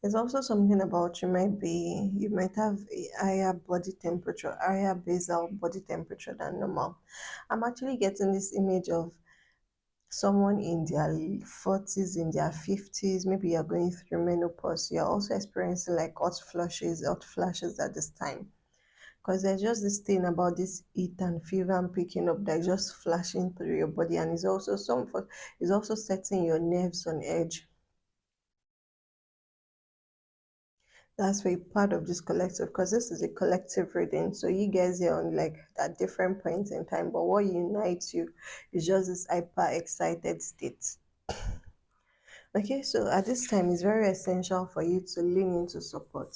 There's also something about you might have a higher basal body temperature than normal. I'm actually getting this image of someone in their 40s, in their 50s, maybe you're going through menopause, you're also experiencing like hot flashes at this time. Because there's just this thing about this heat and fever and picking up that is just flashing through your body, and it's also setting your nerves on edge. That's why part of this collective, because this is a collective reading. So you guys are on like at different points in time, but what unites you is just this hyper excited state. Okay, so at this time, it's very essential for you to lean into support.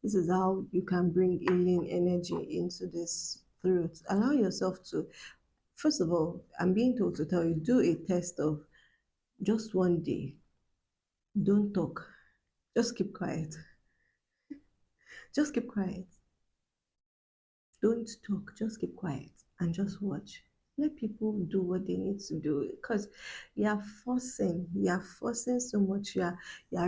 This is how you can bring healing energy into this throat. Allow yourself to, first of all, I'm being told to tell you, do a test of just one day. Don't talk. Just keep quiet. Just keep quiet. Don't talk. Just keep quiet and just watch. Let people do what they need to do because you're forcing so much. You're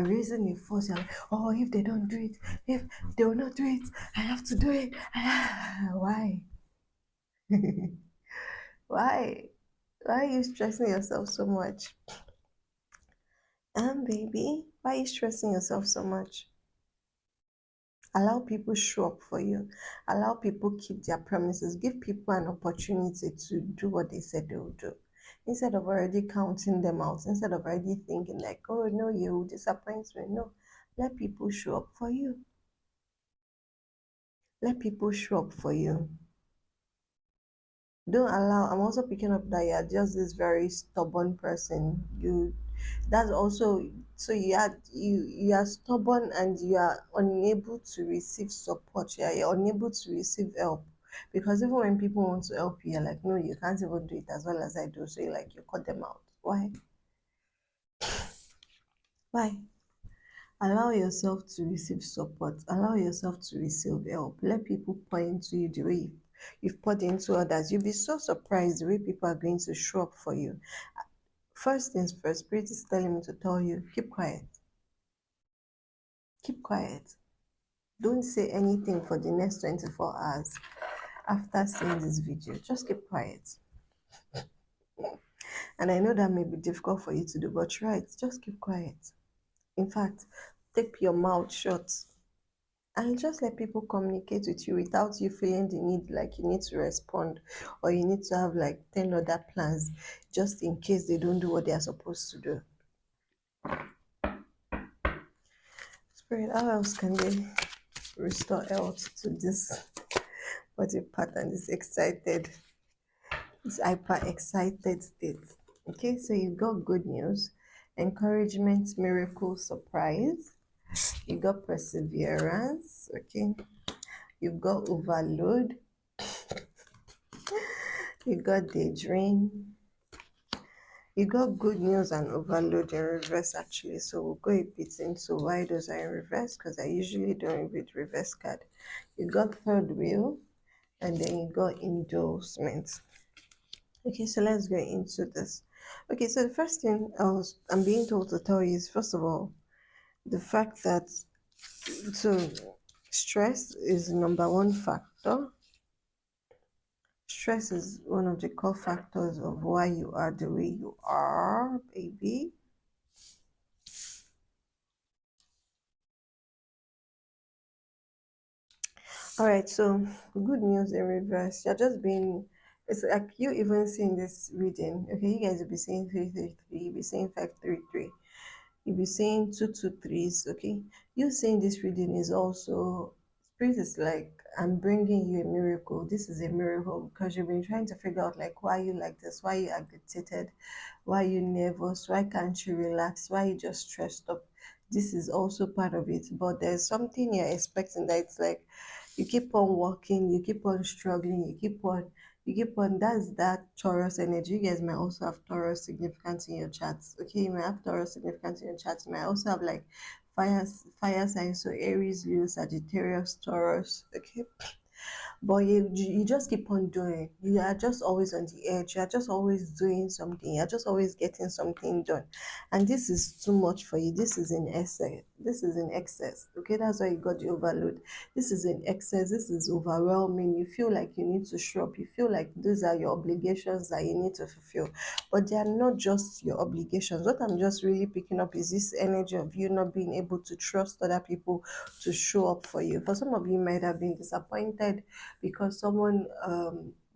raising a force. You're like, oh, if they don't do it, if they will not do it, I have to do it. Why? Why? Why are you stressing yourself so much? Baby, why are you stressing yourself so much? Allow people show up for you. Allow people keep their promises. Give people an opportunity to do what they said they will do. Instead of already counting them out, instead of already thinking like, oh no, you will disappoint me. No. Let people show up for you. Let people show up for you. Don't allow, I'm also picking up that you're just this very stubborn person. That's also, so you are stubborn and you are unable to receive support. You're unable to receive help, because even when people want to help you, you're like, no, you can't even do it as well as I do. So you cut them out. Why? Allow yourself to receive support. Allow yourself to receive help. Let people point to you the way you've poured into others. You'll be so surprised the way people are going to show up for you. First things first, Spirit is telling me to tell you, keep quiet. Keep quiet. Don't say anything for the next 24 hours after seeing this video. Just keep quiet. And I know that may be difficult for you to do, but try it. Just keep quiet. In fact, take your mouth shut and just let people communicate with you without you feeling the need like you need to respond, or you need to have like 10 other plans just in case they don't do what they are supposed to do. Spirit, how else can they restore health to this body pattern, this hyper excited state? Okay, so you got good news, encouragement, miracle, surprise. You got perseverance. Okay, you've got overload. You got daydream. You got good news and overload in reverse actually. So we'll go a bit into why those are in reverse, because I usually don't read reverse card. You got third wheel, and then you got endorsement. Okay, so let's go into this. Okay, so the first thing I'm being told to tell you is, first of all, the fact that, so stress is number one factor. Stress is one of the core factors of why you are the way you are, baby. All right, so good news in reverse. You're just being, it's like you even seeing this reading. Okay, you guys will be saying 333, you'll be saying 533, you'll be saying 223s. Okay, you saying this reading is also, Spirit is like, I'm bringing you a miracle. This is a miracle because you've been trying to figure out like why you like this, why you agitated, why you nervous, why can't you relax, why you just stressed up. This is also part of it, but there's something you're expecting that it's like you keep on working, you keep on struggling, you keep on, that's that Taurus energy. You guys might also have Taurus significance in your charts. Okay, you might have Taurus significance in your charts. You might also have like fire signs, so Aries, Leo, Sagittarius, Taurus. Okay, but you just keep on doing. You are just always on the edge. You are just always doing something. You are just always getting something done, and this is too much for you. This is in excess. This is in excess. Okay, that's why you got the overload. This is in excess. This is overwhelming. You feel like you need to show up. You feel like these are your obligations that you need to fulfill, but they are not just your obligations. What I'm just really picking up is this energy of you not being able to trust other people to show up for you. For some of you, might have been disappointed because someone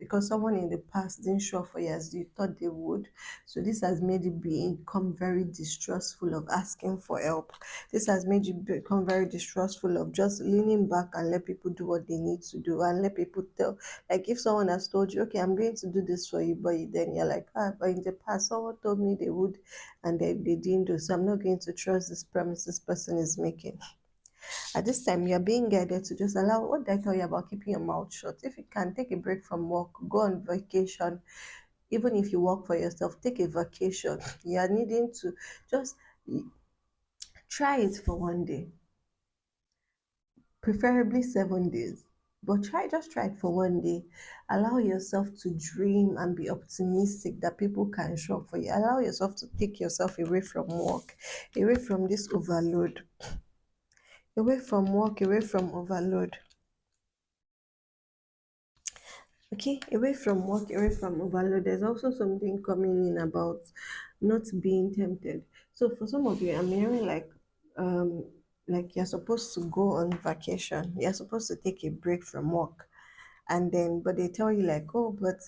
in the past didn't show up for you as you thought they would. So this has made you become very distrustful of asking for help. This has made you become very distrustful of just leaning back and let people do what they need to do, and let people tell, like if someone has told you, okay, I'm going to do this for you, but then you're like, but in the past someone told me they would and they didn't do, so I'm not going to trust this promise this person is making. At this time, you're being guided to just allow, what did I tell you about keeping your mouth shut? If you can, take a break from work, go on vacation. Even if you work for yourself, take a vacation. You are needing to just try it for one day, preferably 7 days. But try it for one day. Allow yourself to dream and be optimistic that people can show up for you. Allow yourself to take yourself away from work, away from this overload, away from work, away from overload. Okay, away from work, away from overload, there's also something coming in about not being tempted. So for some of you, I'm hearing like you're supposed to go on vacation. You're supposed to take a break from work. And then but they tell you like, oh, but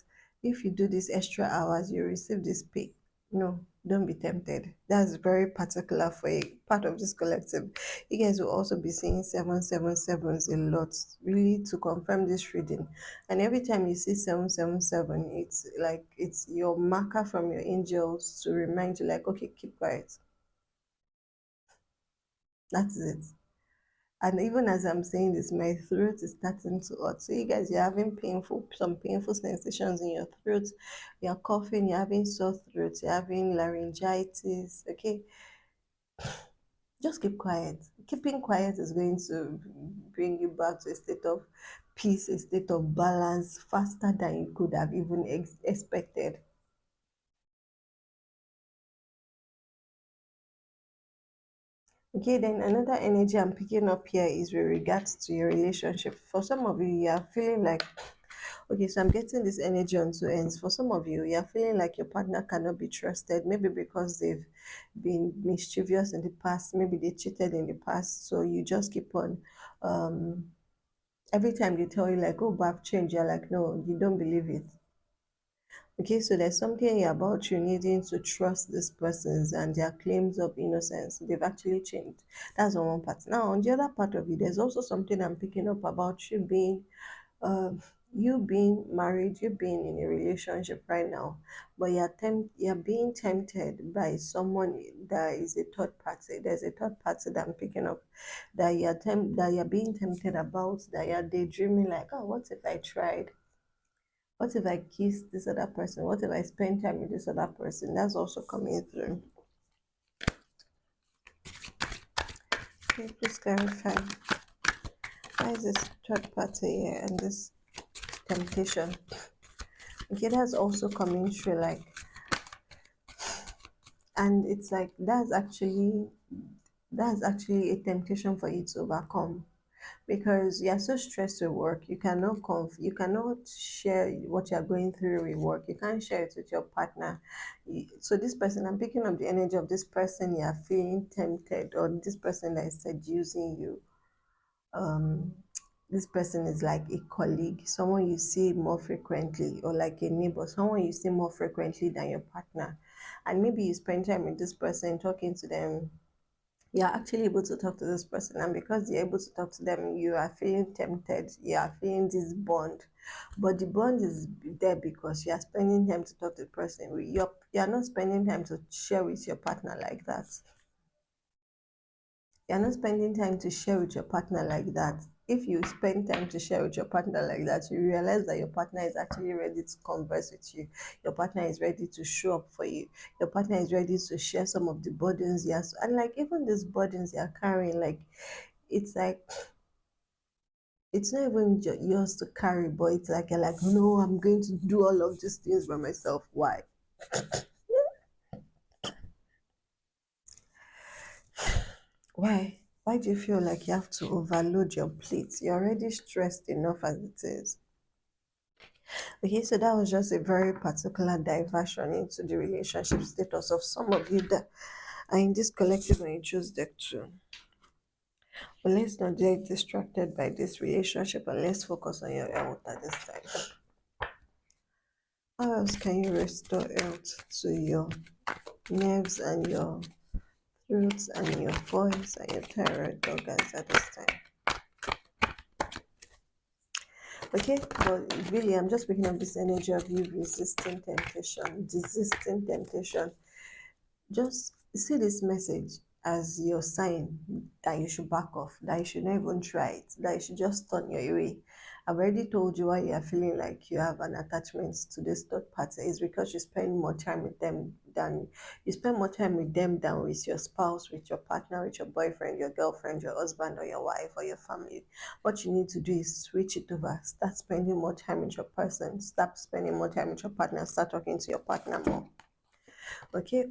if you do these extra hours, you receive this pay. No, don't be tempted. That's very particular for a part of this collective. You guys will also be seeing 777s a lot, really, to confirm this reading. And every time you see 777, it's like it's your marker from your angels to remind you like, okay, keep quiet. That's it. And even as I'm saying this, my throat is starting to hurt. So you guys, you're having some painful sensations in your throat. You're coughing, you're having sore throat, you're having laryngitis. Okay, just keep quiet. Keeping quiet is going to bring you back to a state of peace, a state of balance faster than you could have even expected. Okay, then another energy I'm picking up here is with regards to your relationship. For some of you, you are feeling like, okay, so I'm getting this energy on two ends. For some of you, you're feeling like your partner cannot be trusted, maybe because they've been mischievous in the past, maybe they cheated in the past. So you just keep on, um, every time they tell you, like, oh, but I've changed, you're like, no, you don't believe it. Okay, so there's something about you needing to trust these persons and their claims of innocence. They've actually changed. That's on one part. Now, on the other part of it, there's also something I'm picking up about uh, you being married, you being in a relationship right now, but you're being tempted by someone that is a third party. There's a third party that I'm picking up that you're being tempted about, that you're daydreaming like, oh, what if I tried? What if I kiss this other person? What if I spend time with this other person? That's also coming through. Okay, please clarify. Why is this third party here and this temptation? Okay, that's also coming through like, and it's like that's actually a temptation for you to overcome because you're so stressed with work. You cannot share what you're going through with work. You can't share it with your partner. So this person, I'm picking up the energy of this person you're feeling tempted, or this person that is seducing you. um this person is like a colleague, someone you see more frequently, or like a neighbor, someone you see more frequently than your partner. And maybe you spend time with this person talking to them. You're actually able to talk to this person, and because you're able to talk to them, you are feeling tempted, you are feeling this bond. But the bond is there because you are spending time to talk to the person. You're not spending time to share with your partner like that. You're not spending time to share with your partner like that. If you spend time to share with your partner like that, you realize that your partner is actually ready to converse with you. Your partner is ready to show up for you. Your partner is ready to share some of the burdens he has. And like even these burdens you're carrying, like it's not even yours to carry, but it's like you're like, no, I'm going to do all of these things by myself. Why? Why? Why do you feel like you have to overload your plate? You're already stressed enough as it is. Okay, so that was just a very particular diversion into the relationship status of some of you that are in this collective and you choose deck too. But let's not get distracted by this relationship and let's focus on your health at this time. How else can you restore health to your nerves and your throat and your voice and your thyroid organs at this time? Okay, but really, I'm just picking up this energy of you resisting temptation, desisting temptation. Just see this message as your sign that you should back off, that you should not even try it, that you should just turn your way. I've already told you why you are feeling like you have an attachment to this third party. It's because you spend more time with them than with your spouse, with your partner, with your boyfriend, your girlfriend, your husband, or your wife, or your family. What you need to do is switch it over. Start spending more time with your person. Start spending more time with your partner. Start talking to your partner more. Okay,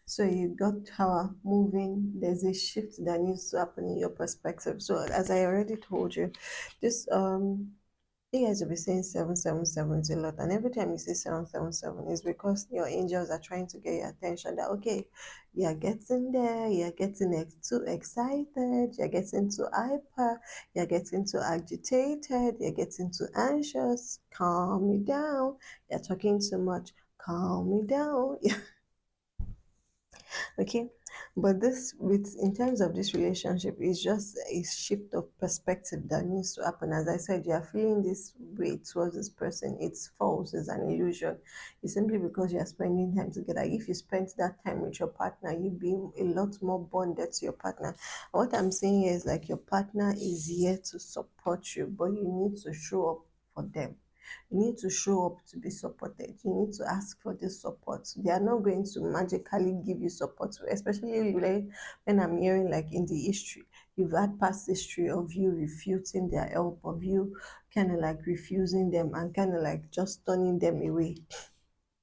so you got power moving. There's a shift that needs to happen in your perspective. So as I already told you, this You guys will be saying 777 a lot, and every time you say 777, is because your angels are trying to get your attention. That okay, you're getting there, you're getting too excited, you're getting too hyper, you're getting too agitated, you're getting too anxious. Calm me down. You're talking too much. Calm me down. Okay, but this with in terms of this relationship is just a shift of perspective that needs to happen. As I said, you are feeling this way towards this person, it's false, it's an illusion. It's simply because you are spending time together. If you spent that time with your partner, you'd be a lot more bonded to your partner. What I'm saying is like your partner is here to support you, but you need to show up for them. You need to show up to be supported. You need to ask for this support. They are not going to magically give you support, especially when I'm hearing like in the history, you've had past history of you refuting their help, of you kind of like refusing them and kind of like just turning them away.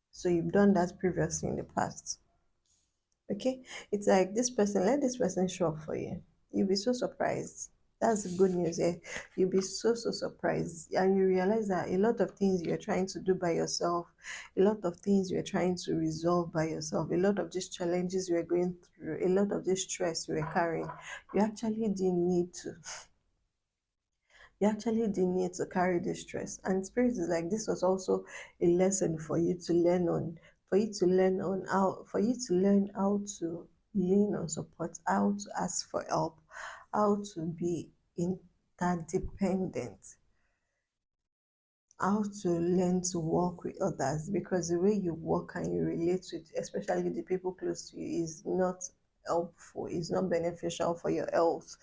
So you've done that previously in the past. Okay, it's like this person, let this person show up for you. You'll be so surprised. That's the good news here. You'll be so surprised, and you realize that a lot of things you're trying to do by yourself, a lot of things you're trying to resolve by yourself, a lot of these challenges you are going through, a lot of this stress you are carrying, you actually didn't need to. You actually didn't need to carry this stress. And spirit is like this was also a lesson for you to learn on, for you to learn how to lean on support, how to ask for help, how to be interdependent, how to learn to work with others, because the way you work and you relate with especially the people close to you is not helpful, is not beneficial for your health,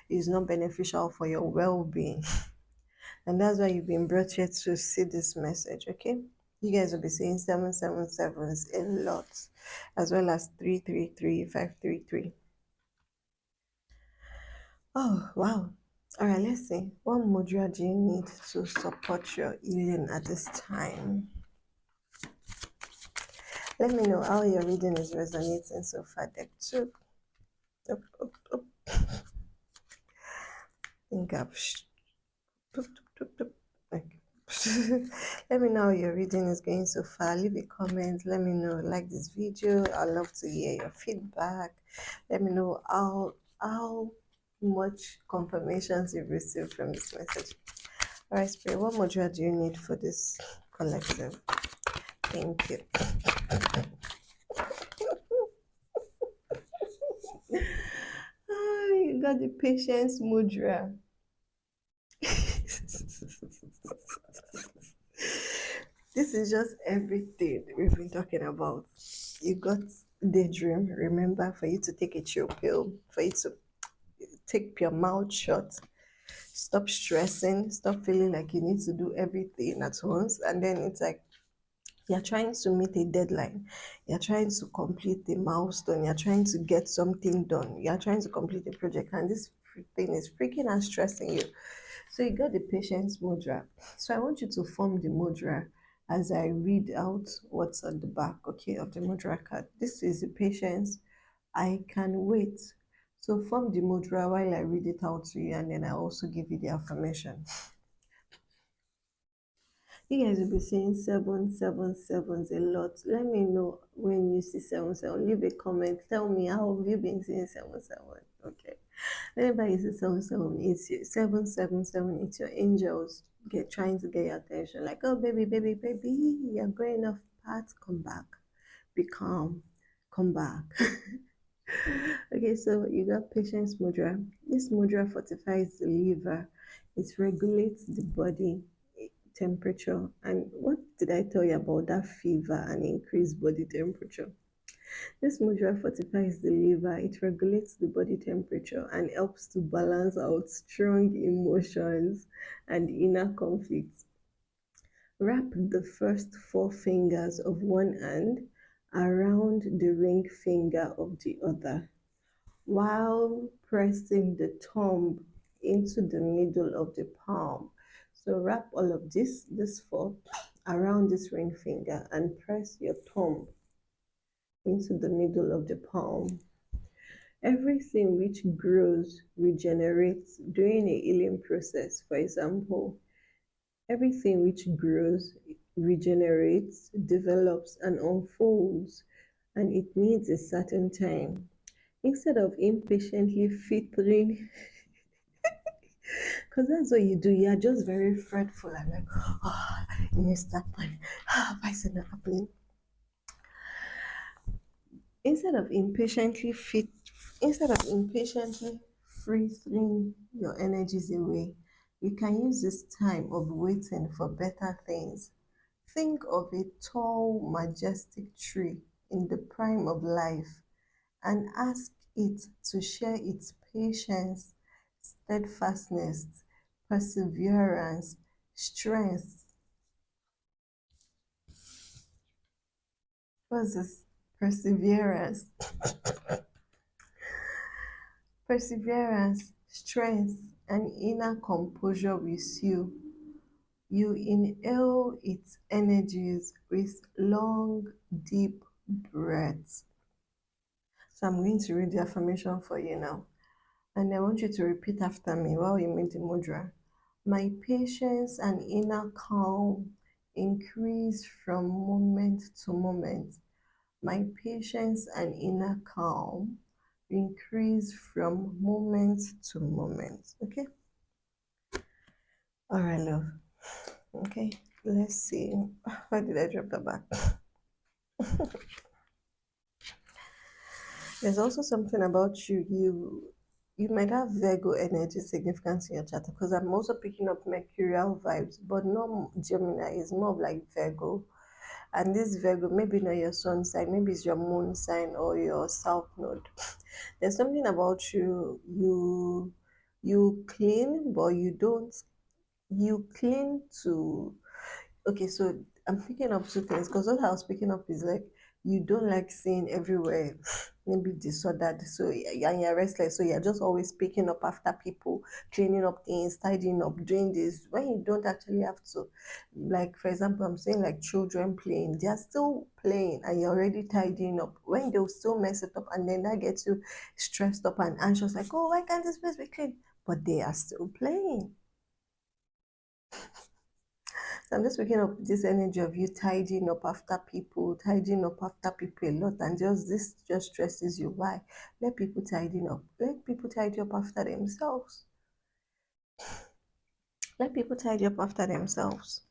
is not beneficial for your well-being. And that's why you've been brought here to see this message, okay? You guys will be seeing 777s a lot, as well as 333, 533. Oh, wow. All right, let's see. What mudra do you need to support your healing at this time? Let me know how your reading is resonating so far, deck two. Up, up, up. I think I've okay. Let me know how your reading is going so far. Leave a comment. Let me know. Like this video. I'd love to hear your feedback. Let me know how much confirmations you've received from this message. All right, Spirit, what module do you need for this collective? Thank you. You got the patience mudra. This is just everything we've been talking about. You got daydream, remember, for you to take a chill pill, for you to take your mouth shut, stop stressing, stop feeling like you need to do everything at once. And then it's like you're trying to meet a deadline, you're trying to complete the milestone, you're trying to get something done, you're trying to complete a project, and this thing is freaking and stressing you. So you got the patience mudra. So I want you to form the mudra as I read out what's on the back, okay, of the mudra card. This is the patience. I can wait. So form the mudra while I read it out to you, and then I also give you the affirmation. You guys will be saying 777s a lot. Let me know when you see 77. Leave a comment. Tell me how have you been seeing 77. Okay. Whenever you see 77, it's 777. It's your angels trying to get your attention. Like, oh baby, baby, baby, you're going off path. Come back. Be calm. Come back. Okay, so you got patience mudra. This mudra fortifies the liver. It regulates the body temperature. And what did I tell you about that fever and increased body temperature? This mudra fortifies the liver, it regulates the body temperature and helps to balance out strong emotions and inner conflicts. Wrap the first four fingers of one hand around the ring finger of the other while pressing the thumb into the middle of the palm. So wrap all of this four, around this ring finger and press your thumb into the middle of the palm. Everything which grows regenerates during a healing process. For example, Everything which grows, regenerates, develops, and unfolds, and it needs a certain time. Instead of impatiently filtering, because that's what you do, you are just very fretful and like, oh, it needs that time. Why is it not happening? Instead of impatiently fit, instead of impatiently frittering your energies away, you can use this time of waiting for better things. Think of a tall, majestic tree in the prime of life and ask it to share its patience, steadfastness, perseverance, strength. What's this? Perseverance. Perseverance, strength, and inner composure with you. You inhale its energies with long, deep breaths. So I'm going to read the affirmation for you now. And I want you to repeat after me while you make the mudra. My patience and inner calm increase from moment to moment. My patience and inner calm increase from moment to moment. Okay? All right, love. Okay, let's see. Why did I drop the back? There's also something about you. You might have Virgo energy significance in your chart because I'm also picking up Mercurial vibes, but not Gemini. It's more of like Virgo. And this Virgo, maybe not your sun sign, maybe it's your moon sign or your south node. There's something about you. You clean, but you don't. You clean to. Okay, so I'm picking up two things because what I was picking up is like you don't like seeing everywhere maybe disordered, so and you're restless, so you're just always picking up after people, cleaning up things, tidying up, doing this when you don't actually have to. Like for example, I'm saying like children playing, they're still playing and you're already tidying up. When they'll still mess it up, and then that gets you stressed up and anxious, like, oh, why can't this place be clean? But they are still playing. So I'm just waking up with this energy of you tidying up after people a lot, and just this just stresses you. Why? Let people tidy up. Let people tidy up after themselves. Let people tidy up after themselves.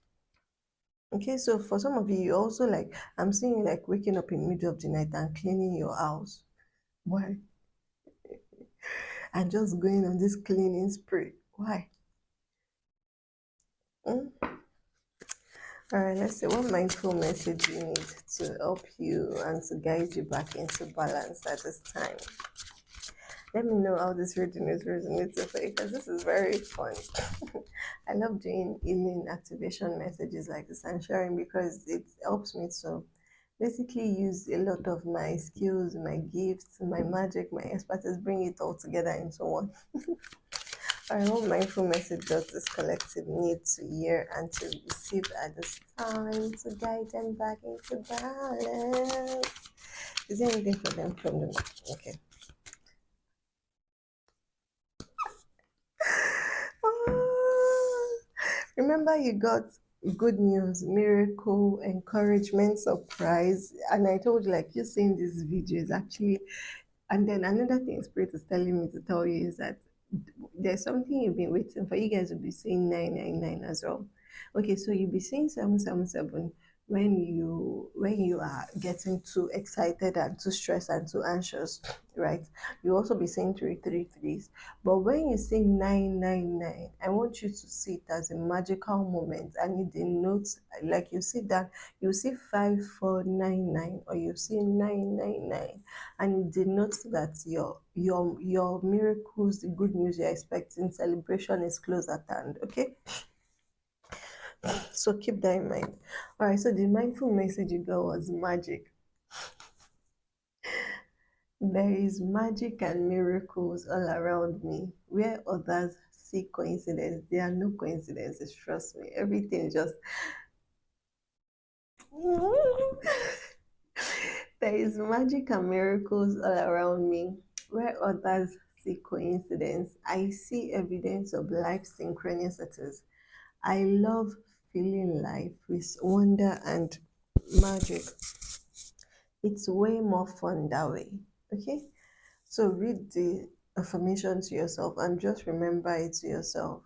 Okay, so for some of you, you also like I'm seeing you like waking up in the middle of the night and cleaning your house. Why? And just going on this cleaning spree. Why? Mm? All right, let's see what mindful message you need to help you and to guide you back into balance at this time. Let me know how this reading is resonating for you because this is very fun. I love doing healing activation messages like this and sharing because it helps me to basically use a lot of my skills, my gifts, my magic, my expertise, bring it all together into one. I hope mindful message does this collective need to hear and to receive at this time to guide them back into balance. Is there anything for them from them? Okay. Remember, you got good news, miracle, encouragement, surprise, and I told you, like, you seeing this video is actually. And then another thing Spirit is telling me to tell you is that there's something you've been waiting for. You guys will be seeing 999 as well. Okay, so you'll be seeing 777 when you are getting too excited and too stressed and too anxious, right? You also be seeing 333s. But when you see 999, I want you to see it as a magical moment, and it denotes, like, you see that you see 5499 or you see 999, and it denotes that your miracles, the good news you're expecting, celebration is close at hand. Okay, so keep that in mind. All right, so the mindful message you got was magic. There is magic and miracles all around me. Where others see coincidence, there are no coincidences. Trust me, everything just. There is magic and miracles all around me. Where others see coincidence, I see evidence of life synchronicities. I love feeling life with wonder and magic. It's way more fun that way. Okay? So read the affirmation to yourself and just remember it to yourself.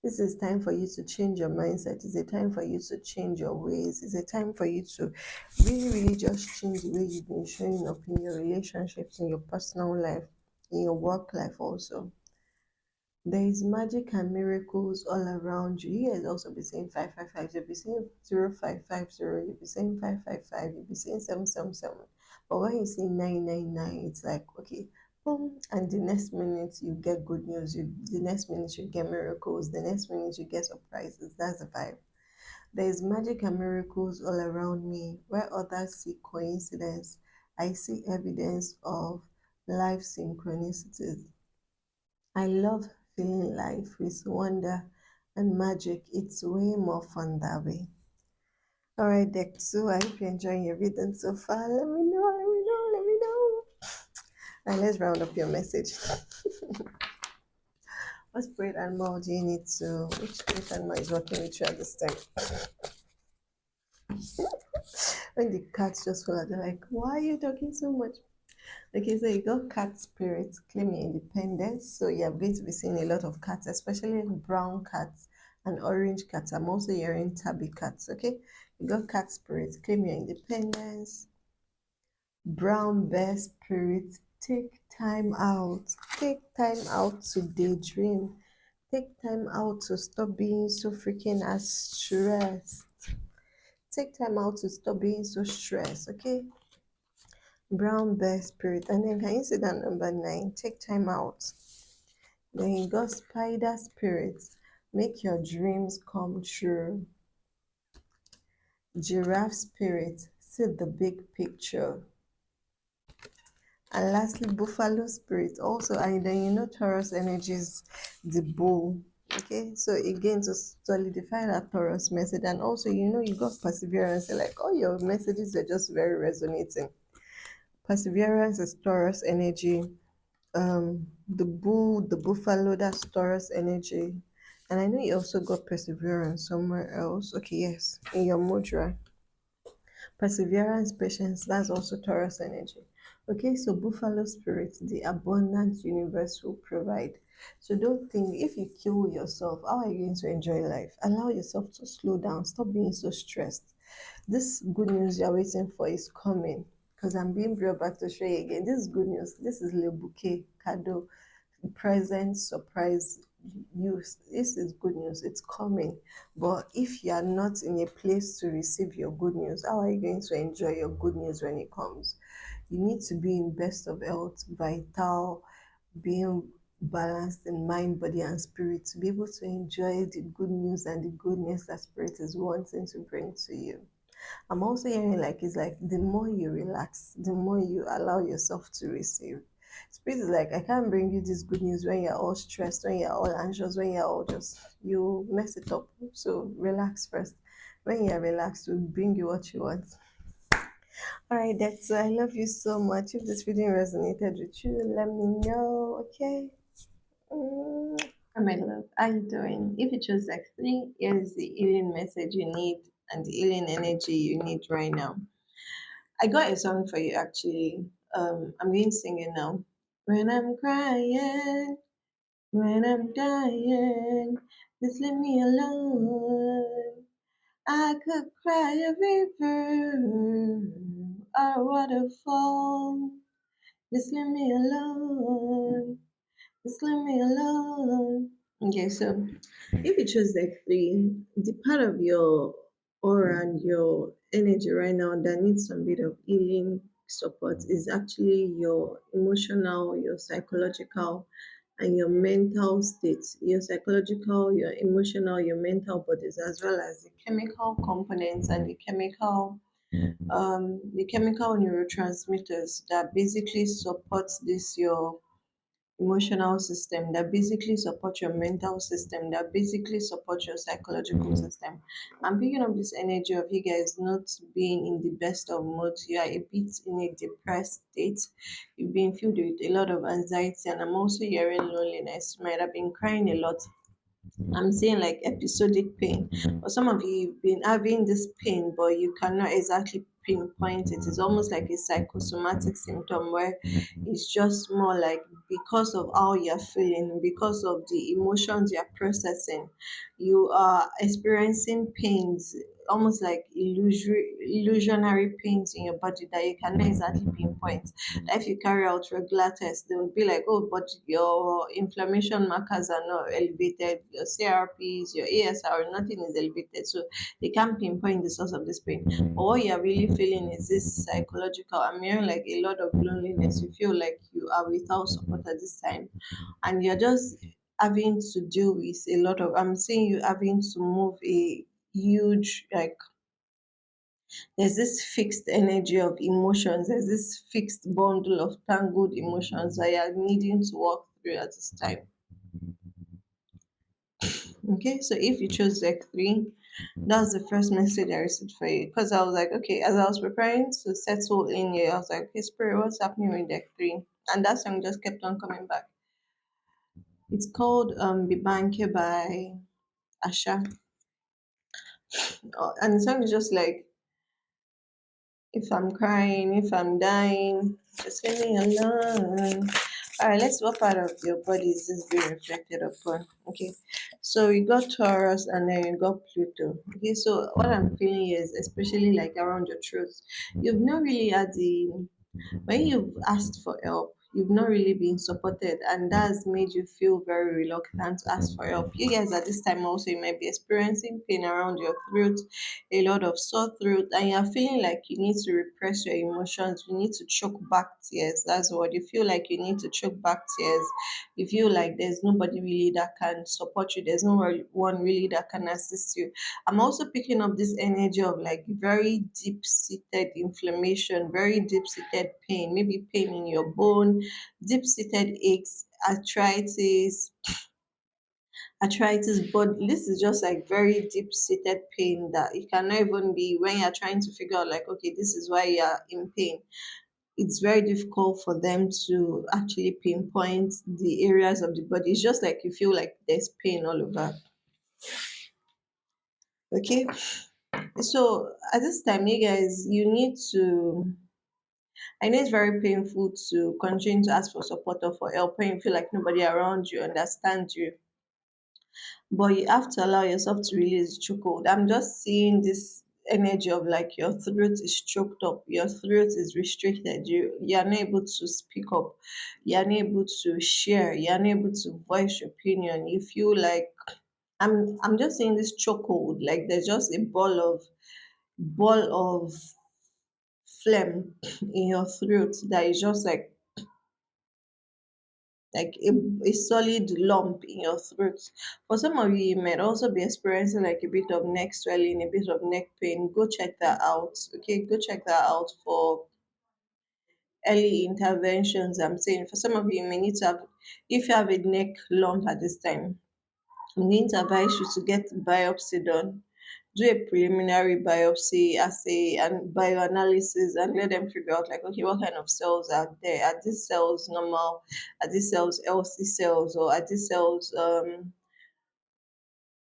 This is time for you to change your mindset. It's a time for you to change your ways. It's a time for you to really, really just change the way you've been showing up in your relationships, in your personal life, in your work life also. There is magic and miracles all around you. You guys also be saying 555, you'll be saying 0550, you'll be saying 555, you'll be saying 777. But when you say 999, it's like, okay, boom, and the next minute you get good news, the next minute you get miracles, the next minute you get surprises. That's the vibe. There is magic and miracles all around me. Where others see coincidence, I see evidence of life synchronicities. I love feeling life with wonder and magic. It's way more fun that way. All right, Deck 2, I hope you're enjoying your reading so far. Let me know, let me know, let me know. All right, let's round up your message. What spirit animal do you need to, which spirit animal is working with you at this time? When the cats just fall out, they're like, why are you talking so much? Okay, so you got cat spirits claiming independence. So you're going to be seeing a lot of cats, especially brown cats and orange cats. I'm also hearing tabby cats. Okay, you got cat spirits claim your independence. Brown bear spirits, take time out. Take time out to daydream. Take time out to stop being so freaking as stressed. Take time out to stop being so stressed. Okay, brown bear spirit. And then can you see that number 9? Take time out. Then you got spider spirit. Make your dreams come true. Giraffe spirit. See the big picture. And lastly, buffalo spirit. Also, and then you know Taurus energies, the bull. Okay, so again to solidify that Taurus message, and also you know you got perseverance. Like all your messages are just very resonating. Perseverance is Taurus energy. The bull, the buffalo, that's Taurus energy. And I know you also got perseverance somewhere else. Okay, yes, in your mudra. Perseverance, patience, that's also Taurus energy. Okay, so buffalo spirit, the abundant universe will provide. So don't think if you kill yourself, how are you going to enjoy life? Allow yourself to slow down. Stop being so stressed. This good news you're waiting for is coming. Because I'm being brought back to show you again. This is good news. This is le bouquet, cadeau, present, surprise use. This is good news. It's coming. But if you are not in a place to receive your good news, how are you going to enjoy your good news when it comes? You need to be in best of health, vital, being balanced in mind, body, and spirit to be able to enjoy the good news and the goodness that spirit is wanting to bring to you. I'm also hearing like it's like the more you relax, the more you allow yourself to receive. Spirit is like, I can't bring you this good news when you're all stressed, when you're all anxious, when you're all just, you mess it up. So relax first. When you're relaxed, we'll bring you what you want. All right, that's I love you so much. If this video resonated with you, let me know, okay? My love, how you doing? If you chose like 3, here's the healing message you need and the healing energy you need right now. I got a song for you actually. I'm going to sing it now. When I'm crying, when I'm dying, just leave me alone. I could cry a river or waterfall. Just leave me alone. Just leave me alone. Okay, so if you choose like 3, the part of your aura and your energy right now that needs some bit of healing support is actually your emotional, your psychological, and your mental states. Your psychological, your emotional, your mental bodies, as well as the chemical components and the chemical neurotransmitters that basically support this your emotional system, that basically support your mental system, that basically support your psychological system. I'm picking up this energy of you guys not being in the best of moods. You are a bit in a depressed state. You've been filled with a lot of anxiety, and I'm also hearing loneliness. You might have been crying a lot I'm saying like episodic pain. Or some of you, you've been having this pain, but you cannot exactly pinpoint it. It's almost like a psychosomatic symptom where it's just more like because of how you're feeling, because of the emotions you're processing, you are experiencing pains, almost like illusionary pains in your body that you cannot exactly pinpoint. If you carry out regular tests, they will be like, oh, but your inflammation markers are not elevated, your CRPs, your ASR, nothing is elevated. So they can't pinpoint the source of this pain. But what you're really feeling is this psychological. I'm hearing like a lot of loneliness. You feel like you are without support at this time. And you're just having to deal with a lot of, I'm seeing you having to move a huge, like, there's this fixed energy of emotions, there's this fixed bundle of tangled emotions that you're needing to walk through at this time. Okay, so if you chose deck three, that's the first message I received for you. Because I was like, okay, as I was preparing to settle in here, I was like, okay, Spirit, what's happening with deck three? And that song just kept on coming back. It's called Bibanke by Asha. And the song is just like, if I'm crying, if I'm dying, just leave me alone. All right, let's what part of your body is this being reflected upon? Okay, so you got Taurus and then you got Pluto. Okay, so what I'm feeling is, especially like around your throat, you've not really had the when you've asked for help, you've not really been supported, and that's made you feel very reluctant to ask for help. You guys at this time also you might be experiencing pain around your throat, a lot of sore throat, and you're feeling like you need to repress your emotions, you need to choke back tears. That's what you feel like, you need to choke back tears. You feel like there's nobody really that can support you, there's no one really that can assist you. I'm also picking up this energy of like very deep seated inflammation, very deep seated pain, maybe pain in your bone, deep seated aches, arthritis, but this is just like very deep seated pain that it cannot even be when you're trying to figure out, like, okay, this is why you're in pain. It's very difficult for them to actually pinpoint the areas of the body. It's just like you feel like there's pain all over. Okay, so at this time, you guys, you need to. I know it's very painful to continue to ask for support or for help when you feel like nobody around you understands you. But you have to allow yourself to release the chokehold. I'm just seeing this energy of like your throat is choked up, your throat is restricted, you're not able to speak up, you're not able to share, you're not able to voice your opinion. You feel like I'm just seeing this chokehold, like there's just a ball of phlegm in your throat that is just like a solid lump in your throat. For some of you, you might also be experiencing like a bit of neck swelling, a bit of neck pain. Go check that out. Okay, go check that out for early interventions. I'm saying for some of you, you may need to have, if you have a neck lump at this time, I'm going to advise you to get biopsy done. Do a preliminary biopsy assay and bioanalysis and let them figure out like, okay, what kind of cells are there? Are these cells normal? Are these cells healthy cells, or are these cells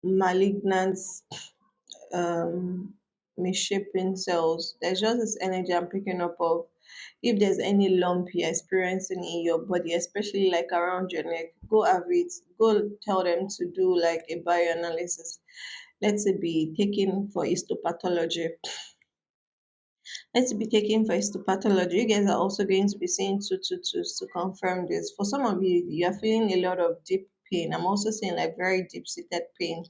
malignant, um misshapen cells? There's just this energy I'm picking up of, if there's any lump you're experiencing in your body, especially like around your neck, go have it, go tell them to do like a bioanalysis. Let's say be taken for histopathology. Let's be taken for histopathology. You guys are also going to be seeing 222s to confirm this. For some of you, you are feeling a lot of deep pain. I'm also seeing like very deep seated pain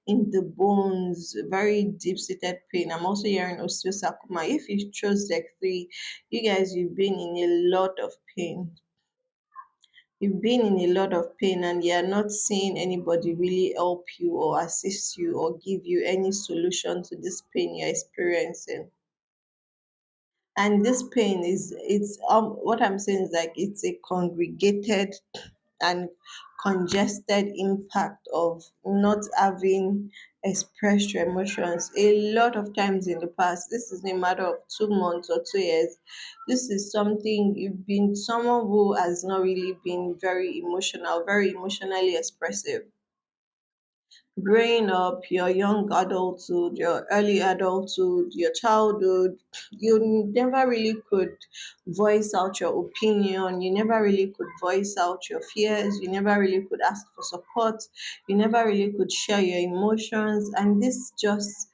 in the bones, very deep seated pain. I'm also hearing osteosarcoma. If you chose deck three, you guys, you've been in a lot of pain. You've been in a lot of pain and you're not seeing anybody really help you or assist you or give you any solution to this pain you're experiencing. And this pain is, it's what I'm saying is like it's a congregated and congested impact of not having expressed your emotions. A lot of times in the past, this is a matter of 2 months or 2 years, this is something, you've been someone who has not really been very emotional, very emotionally expressive. growing up, your young adulthood, your early adulthood, your childhood, you never really could voice out your opinion. You never really could voice out your fears. You never really could ask for support. You never really could share your emotions. And this just,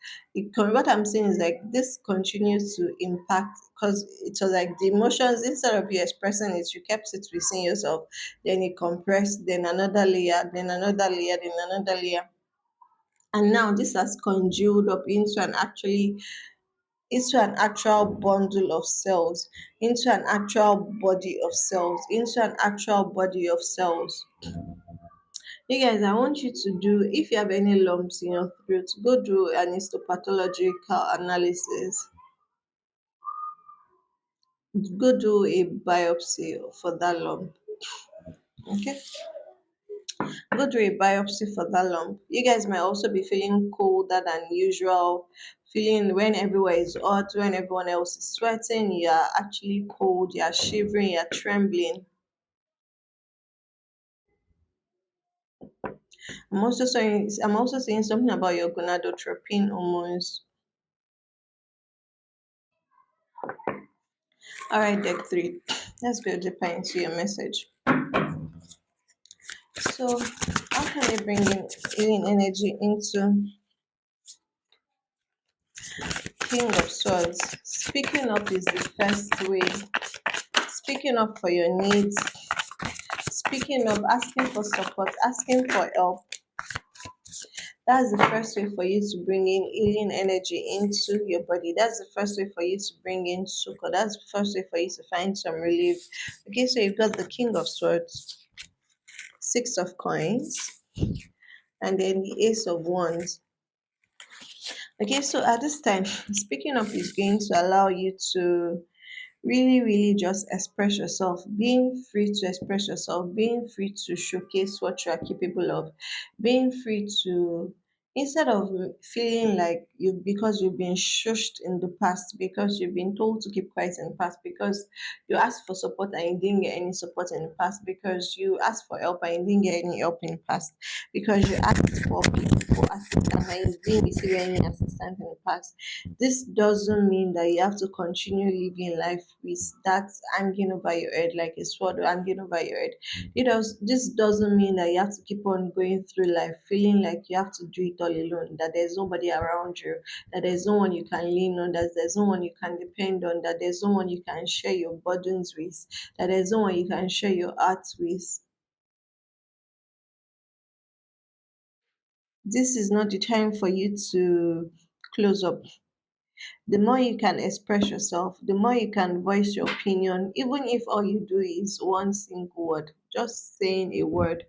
what I'm saying is like this continues to impact because it was like the emotions, instead of you expressing it, you kept it within yourself. Then it compressed, then another layer, then another layer, then another layer, and now this has congealed up into an actual bundle of cells, into an actual body of cells, into an actual body of cells. You guys, I want you to do, if you have any lumps in your throat, go do an histopathological analysis. Go do a biopsy for that lump. Okay, go do a biopsy for that lump. You guys might also be feeling colder than usual, feeling when everywhere is hot, when everyone else is sweating, you are actually cold, you are shivering, you are trembling. I'm also saying something about your gonadotropin hormones. All right, deck three. Let's go deeper into your message. So, how can we bring in healing energy into King of Swords? Speaking up is the first way. Speaking up for your needs, speaking up, asking for support, asking for help. That's the first way for you to bring in healing energy into your body. That's the first way for you to bring in sukkah. That's the first way for you to find some relief. Okay, so you've got the King of Swords, Six of Coins, and then the Ace of Wands. Okay, so at this time, speaking up is going to allow you to really just express yourself, being free to express yourself, being free to showcase what you are capable of, being free to, instead of feeling like you, because you've been shushed in the past, because you've been told to keep quiet in the past, because you asked for support and you didn't get any support in the past, because you asked for help and you didn't get any help in the past, because you asked for people for assistance and you didn't receive any assistance in the past. This doesn't mean that you have to continue living life with that hanging over your head like a sword hanging over your head. This doesn't mean that you have to keep on going through life feeling like you have to do it all alone, that there's nobody around you, that there's no one you can lean on, that there's no one you can depend on, that there's no one you can share your burdens with, that there's no one you can share your heart with. This is not the time for you to close up. The more you can express yourself, the more you can voice your opinion, even if all you do is one single word, just saying a word,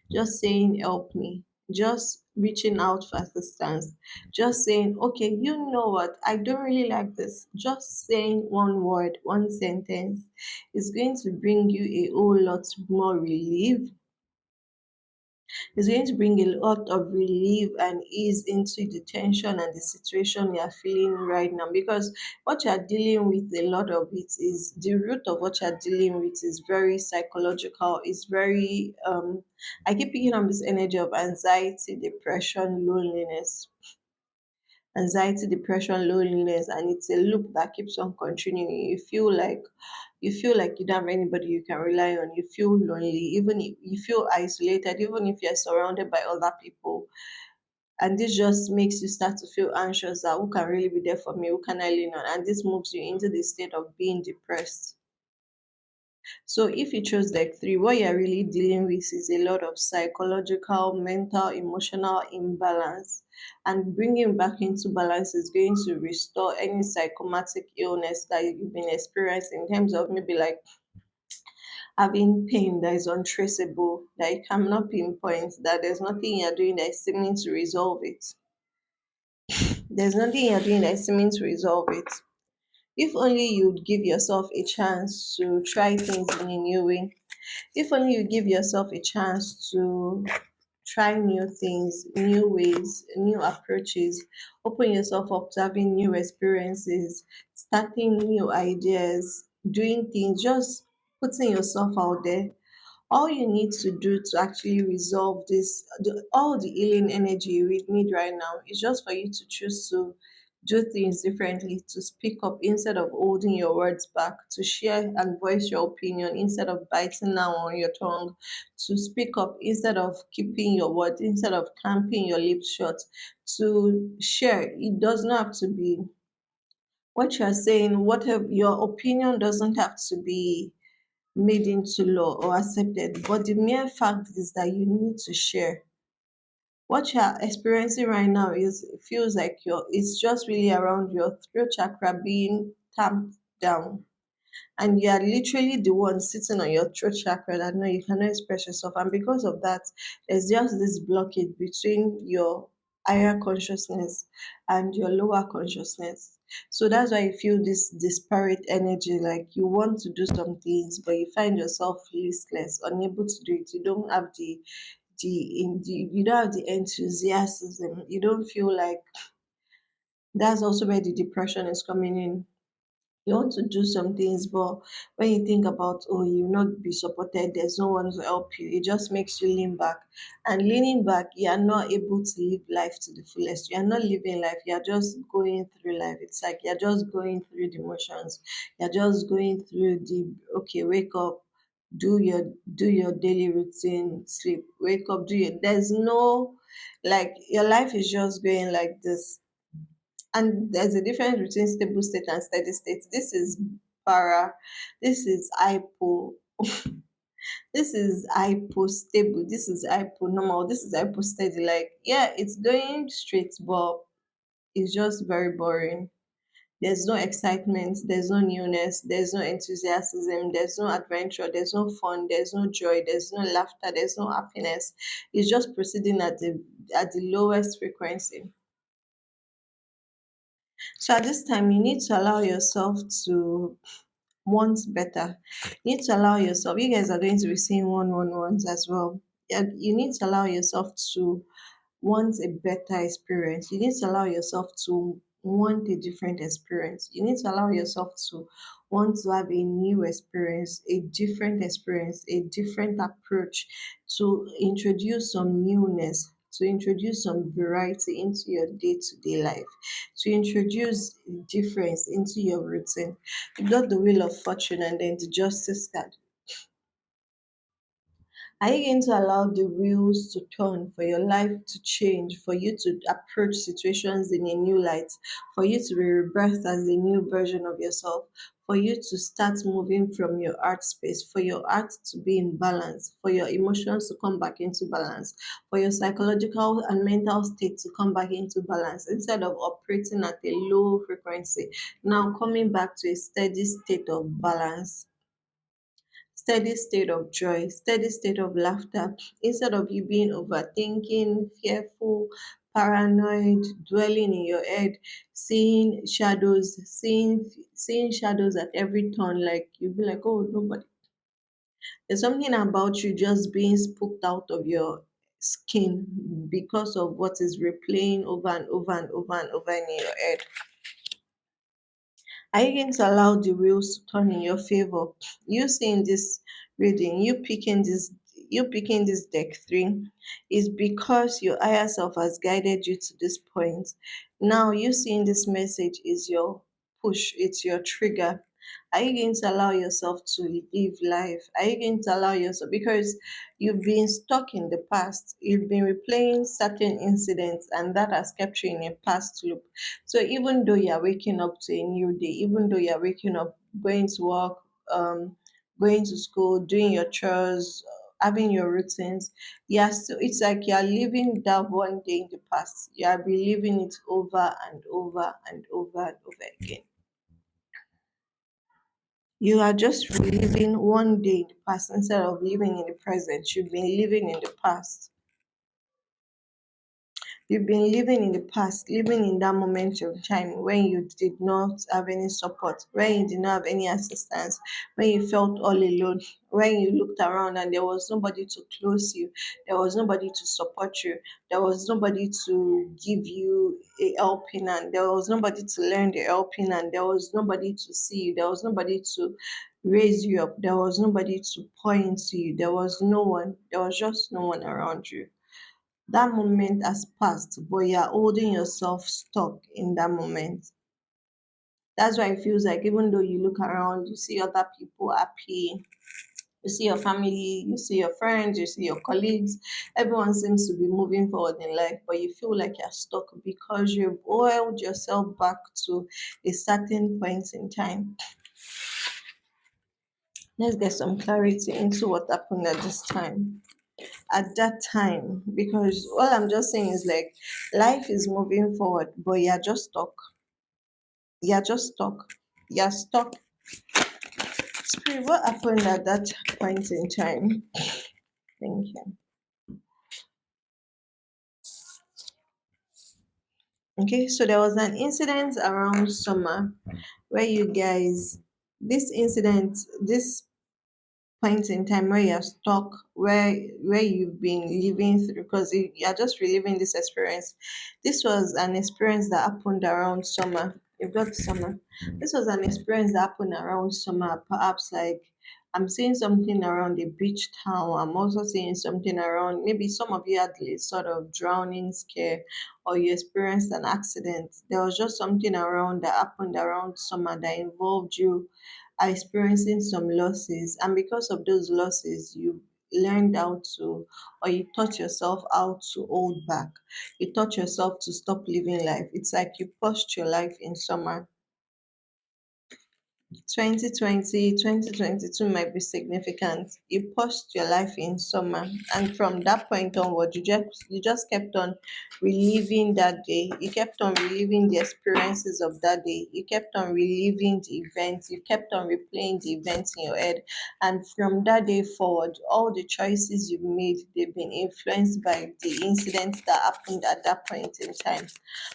just saying help me, just reaching out for assistance, just saying, okay, you know what, I don't really like this. Just saying one word, one sentence is going to bring you a whole lot more relief. It's going to bring a lot of relief and ease into the tension and the situation you are feeling right now, because what you are dealing with, a lot of it is the root of what you are dealing with is very psychological. It's very I keep picking up this energy of anxiety, depression, loneliness. Anxiety, depression, loneliness, and it's a loop that keeps on continuing. You feel like you don't have anybody you can rely on. You feel lonely, even if you feel isolated, even if you're surrounded by other people. And this just makes you start to feel anxious that who can really be there for me? Who can I lean on? And this moves you into the state of being depressed. So if you chose deck three, what you're really dealing with is a lot of psychological, mental, emotional imbalance. And bringing back into balance is going to restore any psychomatic illness that you've been experiencing, in terms of maybe like having pain that is untraceable, that you cannot pinpoint, that there's nothing you're doing that is seeming to resolve it. There's nothing you're doing that is seeming to resolve it. If only you'd give yourself a chance to try things in a new way. If only you give yourself a chance to try new things, new ways, new approaches, open yourself up to having new experiences, starting new ideas, doing things, just putting yourself out there. All you need to do to actually resolve this, all the healing energy you need right now, is just for you to choose to do things differently, to speak up instead of holding your words back, to share and voice your opinion instead of biting down on your tongue, to speak up instead of keeping your word, instead of clamping your lips shut, to share. It does not have to be what you are saying, whatever your opinion doesn't have to be made into law or accepted, but the mere fact is that you need to share. What you're experiencing right now is it feels like it's just really around your throat chakra being tamped down, and you are literally the one sitting on your throat chakra that no, you cannot express yourself. And because of that, there's just this blockage between your higher consciousness and your lower consciousness. So that's why you feel this disparate energy, like you want to do some things but you find yourself listless, unable to do it. You don't have the you don't have the enthusiasm. You don't feel like. That's also where the depression is coming in. You want to do some things, but when you think about, oh, you will not be supported, there's no one to help you, it just makes you lean back. And leaning back, you are not able to live life to the fullest. You are not living life, you are just going through life. It's like you're just going through the motions. You're just going through the, okay, wake up, do your daily routine, sleep, wake up, there's no, like, your life is just going like this. And there's a difference between stable state and steady state. This is para, this is hypo, this is hypo stable, this is hypo normal, this is hypo steady. Like, yeah, it's going straight, but it's just very boring. There's no excitement, there's no newness, there's no enthusiasm, there's no adventure, there's no fun, there's no joy, there's no laughter, there's no happiness. It's just proceeding at the lowest frequency. So at this time, you need to allow yourself to want better. You need to allow yourself. You guys are going to be seeing ones as well. Yeah, you need to allow yourself to want a better experience. You need to allow yourself to want a different experience. You need to allow yourself to want to have a new experience, a different approach, to introduce some newness, to introduce some variety into your day to day life, to introduce difference into your routine. You got the wheel of fortune and then the justice card. Are you going to allow the wheels to turn for your life to change, for you to approach situations in a new light, for you to be rebirthed as a new version of yourself, for you to start moving from your art space, for your art to be in balance, for your emotions to come back into balance, for your psychological and mental state to come back into balance instead of operating at a low frequency, now coming back to a steady state of balance, steady state of joy, steady state of laughter, instead of you being overthinking, fearful, paranoid, dwelling in your head, seeing shadows at every turn. Like you'll be like, oh, nobody. There's something about you just being spooked out of your skin because of what is replaying over and over and over and over in your head. Are you going to allow the wheels to turn in your favor? You seeing this reading, you picking this deck three is because your higher self has guided you to this point. Now you seeing this message is your push, it's your trigger. Are you going to allow yourself to live life? Are you going to allow yourself, because you've been stuck in the past, you've been replaying certain incidents, and that has kept you in a past loop. So even though you're waking up to a new day, even though you're waking up, going to work, um, going to school, doing your chores, having your routines, so it's like you're living that one day in the past. You are reliving it over and over and over and over again. You are just reliving one day in the past instead of living in the present. You've been living in the past. You've been living in the past, living in that moment of time when you did not have any support, when you did not have any assistance, when you felt all alone, when you looked around and there was nobody to close you, there was nobody to support you, there was nobody to give you a helping hand, there was nobody to learn the helping hand, there was nobody to see you, there was nobody to raise you up. There was nobody to point to you. There was no one. There was just no one around you. That moment has passed, but you're holding yourself stuck in that moment. That's why it feels like even though you look around, you see other people happy, you see your family, you see your friends, you see your colleagues, everyone seems to be moving forward in life, but you feel like you're stuck because you've oiled yourself back to a certain point in time. Let's get some clarity into what happened at this time. At that time, because all I'm just saying is like life is moving forward, but you're just stuck. You're just stuck. You're stuck. Spirit, what happened at that point in time? Thank you. Okay, so there was an incident around summer where you guys, this incident, this point in time where you're stuck, where you've been living through, because you're just reliving this experience. This was an experience that happened around summer. You've got summer. This was an experience that happened around summer, perhaps like I'm seeing something around the beach town. I'm also seeing something around, maybe some of you had a sort of drowning scare or you experienced an accident. There was just something around that happened around summer that involved you are experiencing some losses, and because of those losses you learned how to, or you taught yourself how to hold back. You taught yourself to stop living life. It's like you paused your life in summer. 2020, 2022 might be significant. You paused your life in summer, and from that point onward, you just kept on reliving that day. You kept on reliving the experiences of that day. You kept on reliving the events. You kept on replaying the events in your head, and from that day forward, all the choices you've made, they've been influenced by the incidents that happened at that point in time.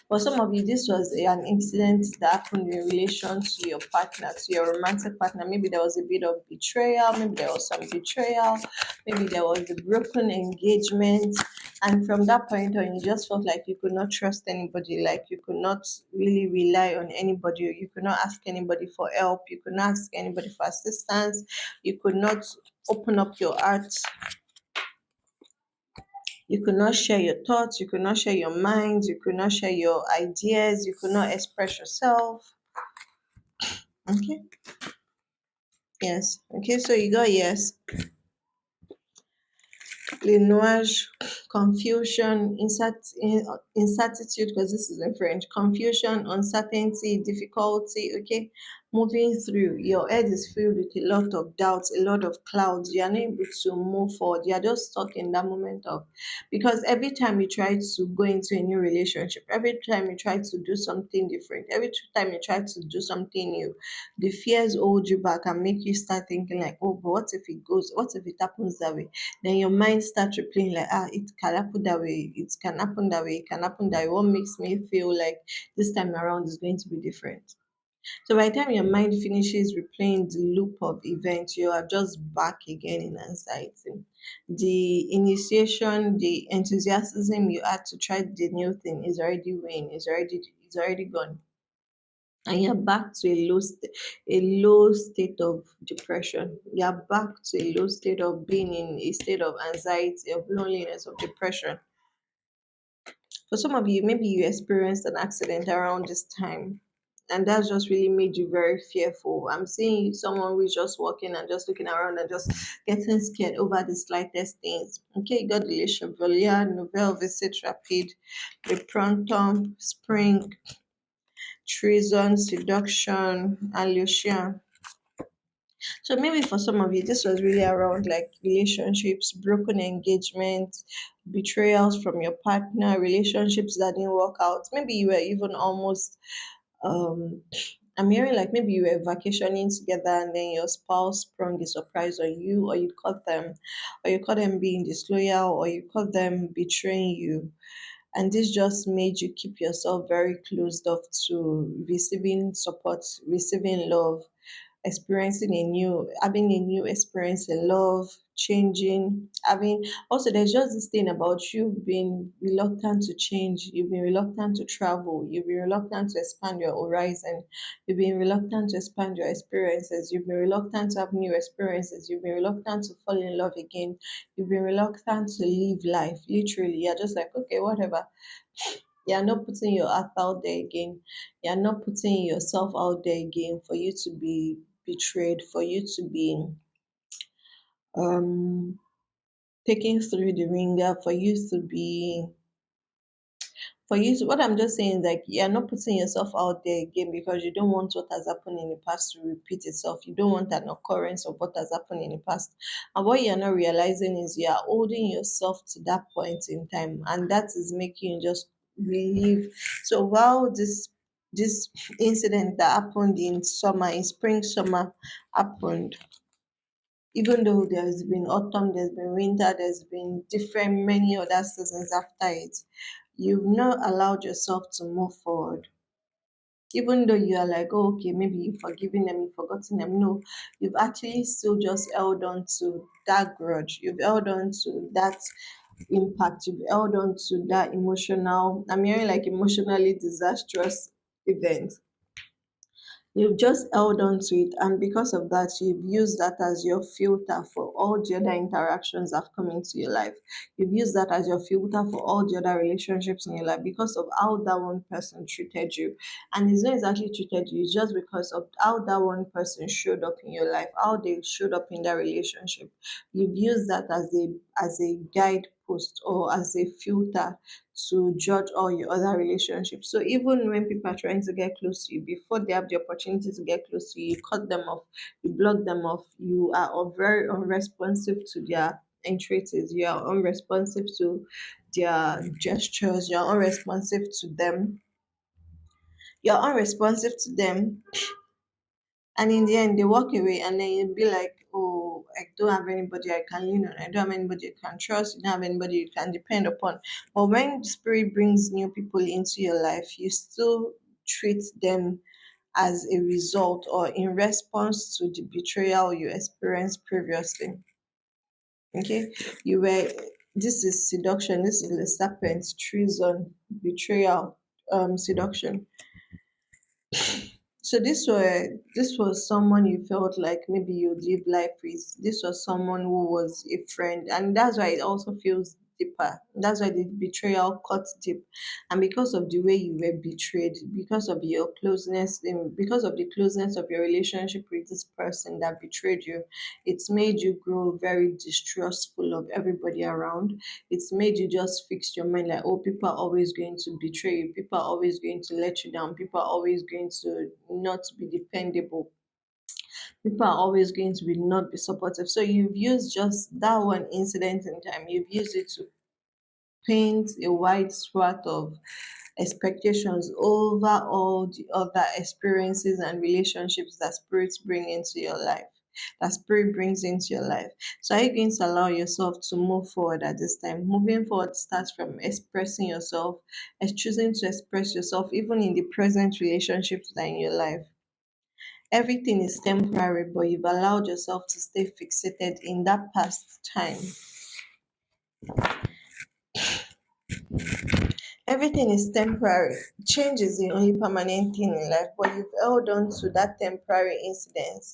For some of you, this was an incident that happened in relation to your partner, to your romantic partner. Maybe there was a bit of betrayal, maybe there was some betrayal, maybe there was a broken engagement. And from that point on, you just felt like you could not trust anybody, like you could not really rely on anybody, you could not ask anybody for help, you could not ask anybody for assistance, you could not open up your heart, you could not share your thoughts, you could not share your minds, you could not share your ideas, you could not express yourself. Okay, yes. Okay, so you got yes. Linouage, confusion, incertitude, because this is in French, confusion, uncertainty, difficulty, okay, moving through. Your head is filled with a lot of doubts, a lot of clouds. You are not able to move forward. You are just stuck in that moment of, because every time you try to go into a new relationship, every time you try to do something different, every time you try to do something new, the fears hold you back and make you start thinking like, oh, but what if it goes, what if it happens that way? Then your mind starts replaying like, it can happen that way, it can happen that way, it can happen that way. What makes me feel like this time around is going to be different? So by the time your mind finishes replaying the loop of events, you are just back again in anxiety. The initiation, the enthusiasm you had to try the new thing is already weighing, is already gone, and you're back to a low state of depression. You're back to a low state of being in a state of anxiety, of loneliness, of depression. For some of you, maybe you experienced an accident around this time, and that's just really made you very fearful. I'm seeing someone who's just walking and just looking around and just getting scared over the slightest things. Okay, you got the Le Chevalier, Nouvelle Visit Rapide, the Pronto, Spring, Treason, Seduction, and Lucian. So maybe for some of you, this was really around like relationships, broken engagements, betrayals from your partner, relationships that didn't work out. Maybe you were even almost, um, I'm hearing like maybe you were vacationing together and then your spouse sprung a surprise on you, or you caught them being disloyal, or you caught them betraying you. And this just made you keep yourself very closed off to receiving support, receiving love, experiencing a new, having a new experience in love, changing, having, also there's just this thing about you being reluctant to change, you've been reluctant to travel, you've been reluctant to expand your horizon, you've been reluctant to expand your experiences, you've been reluctant to have new experiences, you've been reluctant to fall in love again, you've been reluctant to live life. Literally, you're just like, okay, whatever. You're not putting your heart out there again. You're not putting yourself out there again for you to be betrayed, for you to be um taken through the ringer, for you to be, for you to, what I'm just saying is like you're not putting yourself out there again because you don't want what has happened in the past to repeat itself. You don't want an occurrence of what has happened in the past. And what you're not realizing is you are holding yourself to that point in time, and that is making you just relieve. So while this incident that happened in summer, in spring summer happened, even though there's been autumn, there's been winter, there's been different many other seasons after it, you've not allowed yourself to move forward. Even though you are like, oh, okay, maybe you've forgiven them, you've forgotten them. No, you've actually still just held on to that grudge. You've held on to that impact. You've held on to that emotional, I'm hearing like emotionally disastrous event. You've just held on to it, and because of that, you've used that as your filter for all the other interactions that have come into your life. You've used that as your filter for all the other relationships in your life because of how that one person treated you. And it's not exactly treated you, it's just because of how that one person showed up in your life, how they showed up in that relationship. You've used that as a guidepost or as a filter to judge all your other relationships. So even when people are trying to get close to you, before they have the opportunity to get close to you, you cut them off, you block them off, you are very unresponsive to their entreaties, you are unresponsive to their gestures, you're unresponsive to them, you're unresponsive to them, and in the end, they walk away, and then you'd be like, oh, I don't have anybody I can lean on. I don't have anybody I can trust. You don't have anybody you can depend upon. But when Spirit brings new people into your life, you still treat them as a result or in response to the betrayal you experienced previously. Okay? You were, this is seduction, this is the serpent, treason, betrayal, seduction. So this was someone you felt like maybe you'd live life with. This was someone who was a friend, and that's why it also feels deeper. That's why the betrayal cuts deep, and because of the way you were betrayed, because of your closeness, because of the closeness of your relationship with this person that betrayed you, it's made you grow very distrustful of everybody around. It's made you just fix your mind like, oh, people are always going to betray you, people are always going to let you down, people are always going to not be dependable, people are always going to be not be supportive. So you've used just that one incident in time, you've used it to paint a wide swath of expectations over all the other experiences and relationships that spirits bring into your life, that spirit brings into your life. So are you going to allow yourself to move forward at this time? Moving forward starts from expressing yourself, as choosing to express yourself even in the present relationships that are in your life. Everything is temporary, but you've allowed yourself to stay fixated in that past time. Everything is temporary. Change is the only permanent thing in life, but you've held on to that temporary incident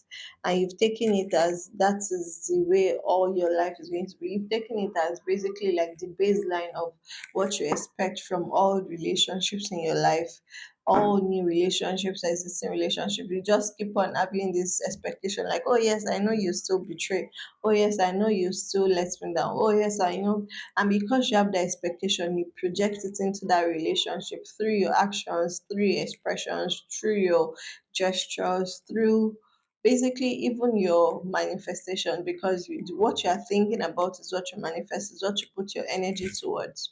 and you've taken it as that is the way all your life is going to be. You've taken it as basically like the baseline of what you expect from all relationships in your life, all new relationships, existing relationships. You just keep on having this expectation like, oh, yes, I know you still betray. Oh, yes, I know you still let me down. Oh, yes, I know. And because you have the expectation, you project it into that relationship through your actions, through your expressions, through your gestures, through basically even your manifestation, because what you are thinking about is what you manifest, is what you put your energy towards.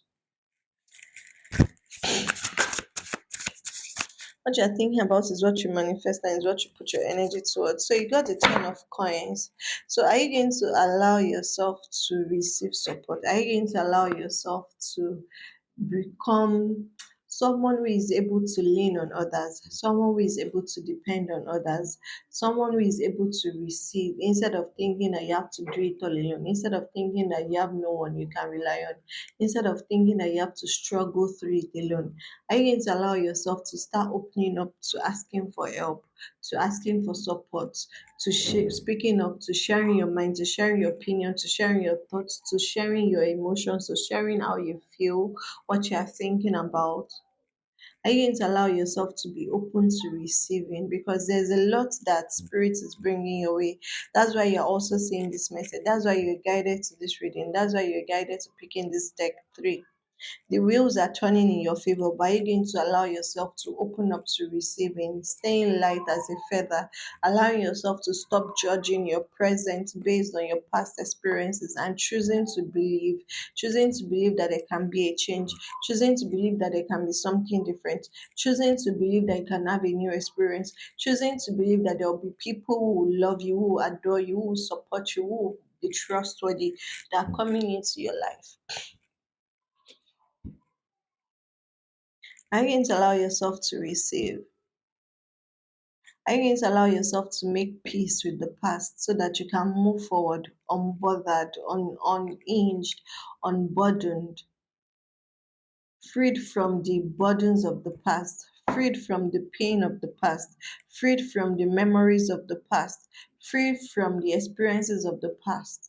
What you're thinking about is what you manifest and is what you put your energy towards. So you got the 10 of coins. So are you going to allow yourself to receive support? Are you going to allow yourself to become someone who is able to lean on others, someone who is able to depend on others, someone who is able to receive instead of thinking that you have to do it all alone, instead of thinking that you have no one you can rely on, instead of thinking that you have to struggle through it alone. Are you going to allow yourself to start opening up to asking for help, to asking for support, to speaking up, to sharing your mind, to sharing your opinion, to sharing your thoughts, to sharing your emotions, to sharing how you feel, what you are thinking about? Are you going to allow yourself to be open to receiving? Because there's a lot that spirit is bringing your way. That's why you're also seeing this message. That's why you're guided to this reading. That's why you're guided to picking this deck three. The wheels are turning in your favor, but you're going to allow yourself to open up to receiving, staying light as a feather, allowing yourself to stop judging your present based on your past experiences and choosing to believe that there can be a change, choosing to believe that there can be something different, choosing to believe that you can have a new experience, choosing to believe that there will be people who will love you, who will adore you, who will support you, who will be trustworthy, that are coming into your life. Are you going to allow yourself to receive? Are you going to allow yourself to make peace with the past so that you can move forward unbothered, unhinged, unburdened, freed from the burdens of the past, freed from the pain of the past, freed from the memories of the past, freed from the experiences of the past?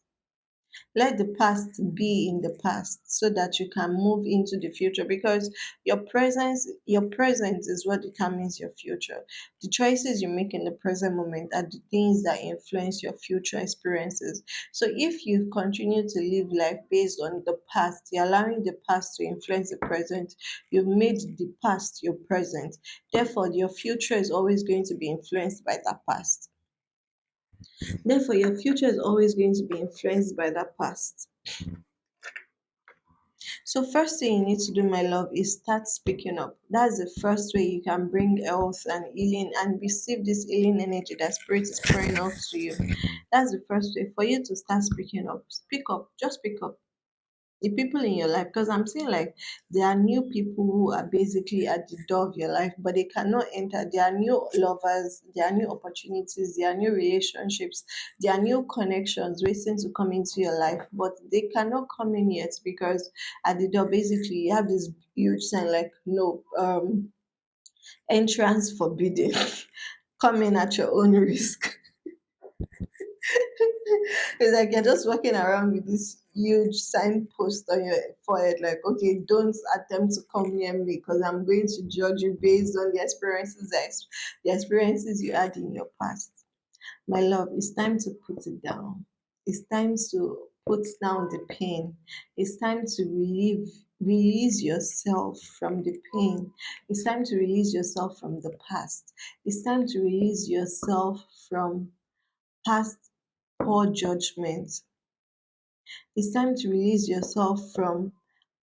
Let the past be in the past so that you can move into the future, because your present is what determines your future. The choices you make in the present moment are the things that influence your future experiences. So if you continue to live life based on the past, you're allowing the past to influence the present. You've made the past your present. Therefore, your future is always going to be influenced by that past. Therefore, your future is always going to be influenced by that past. So, first thing you need to do, my love, is start speaking up. That's the first way you can bring health and healing and receive this healing energy that spirit is pouring out to you. That's the first way for you to start speaking up. Speak up, just speak up. The people in your life, because I'm seeing like there are new people who are basically at the door of your life, but they cannot enter. There are new lovers, there are new opportunities, there are new relationships, there are new connections waiting to come into your life, but they cannot come in yet because at the door basically you have this huge sign like no, entrance forbidden. Come in at your own risk. It's like you're just walking around with this huge signpost on your forehead, like, okay, don't attempt to come near me because I'm going to judge you based on the experiences you had in your past. My love, it's time to put it down. It's time to put down the pain. It's time to release yourself from the pain. It's time to release yourself from the past. It's time to release yourself from past poor judgment. It's time to release yourself from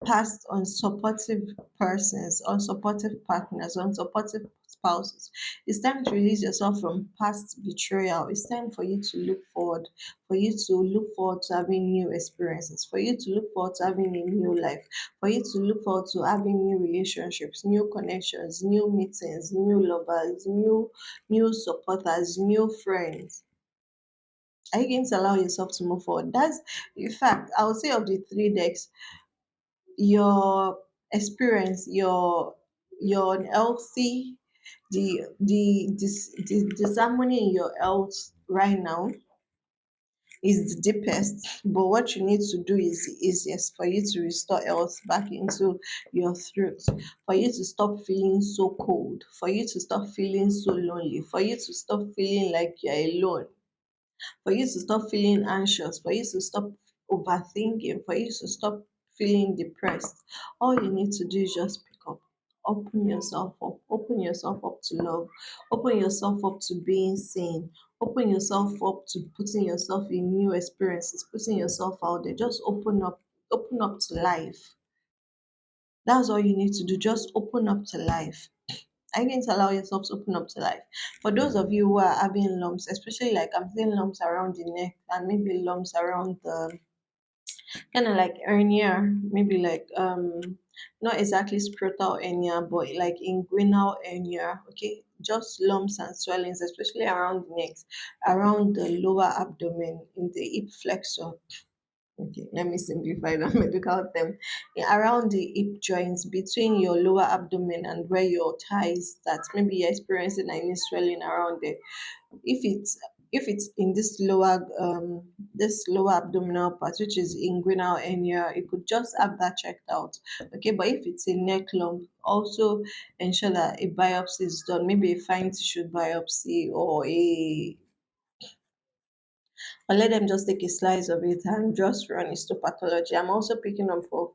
past unsupportive persons, unsupportive partners, unsupportive spouses. It's time to release yourself from past betrayal. It's time for you to look forward, for you to look forward to having new experiences, for you to look forward to having a new life, for you to look forward to having new relationships, new connections, new meetings, new lovers, new supporters, new friends. Are you going to allow yourself to move forward? That's, in fact, I would say of the three decks, your experience, your unhealthy, the disharmony in your health right now is the deepest. But what you need to do is the easiest for you to restore health back into your throat, for you to stop feeling so cold, for you to stop feeling so lonely, for you to stop feeling like you're alone, for you to stop feeling anxious, for you to stop overthinking, for you to stop feeling depressed. All you need to do is just pick up. Open yourself up to love, open yourself up to being seen, open yourself up to putting yourself in new experiences, putting yourself out there. Just open up to life. That's all you need to do. Just open up to life. Are you going to allow yourself to open up to life? For those of you who are having lumps, especially like I'm seeing lumps around the neck and maybe lumps around kind of like hernia, maybe like not exactly scrotal hernia, but like inguinal hernia. Okay, just lumps and swellings, especially around the necks, around the lower abdomen, in the hip flexor. Okay, let me simplify the medical term. Around the hip joints between your lower abdomen and where your thighs start. Maybe you're experiencing any swelling around there. If it's in this lower abdominal part, which is inguinal hernia, you could just have that checked out. Okay, but if it's a neck lump, also ensure that a biopsy is done, maybe a fine tissue biopsy or let them just take a slice of it and just run histopathology. I'm also picking up for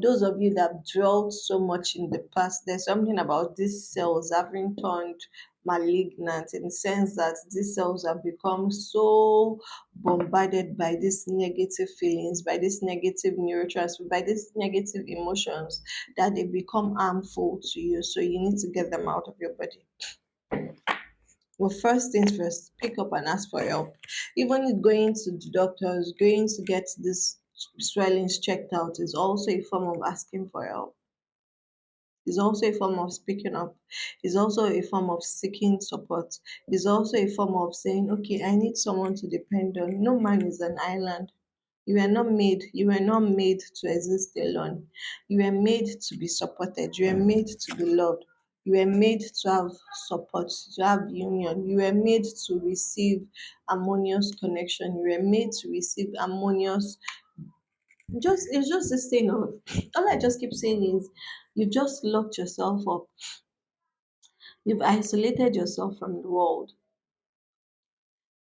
those of you that dwelt so much in the past. There's something about these cells having turned malignant in the sense that these cells have become so bombarded by these negative feelings, by these negative neurotransmitters, by these negative emotions that they become harmful to you. So you need to get them out of your body. Well, first things first, pick up and ask for help. Even going to the doctors, going to get this swellings checked out is also a form of asking for help. It's also a form of speaking up. It's also a form of seeking support. It's also a form of saying, okay, I need someone to depend on. No man is an island. You were not made to exist alone. You were made to be supported. You were made to be loved. You were made to have support, to have union. You were made to receive harmonious connection. You were made to receive harmonious. It's just this thing of all I just keep saying is you've just locked yourself up. You've isolated yourself from the world.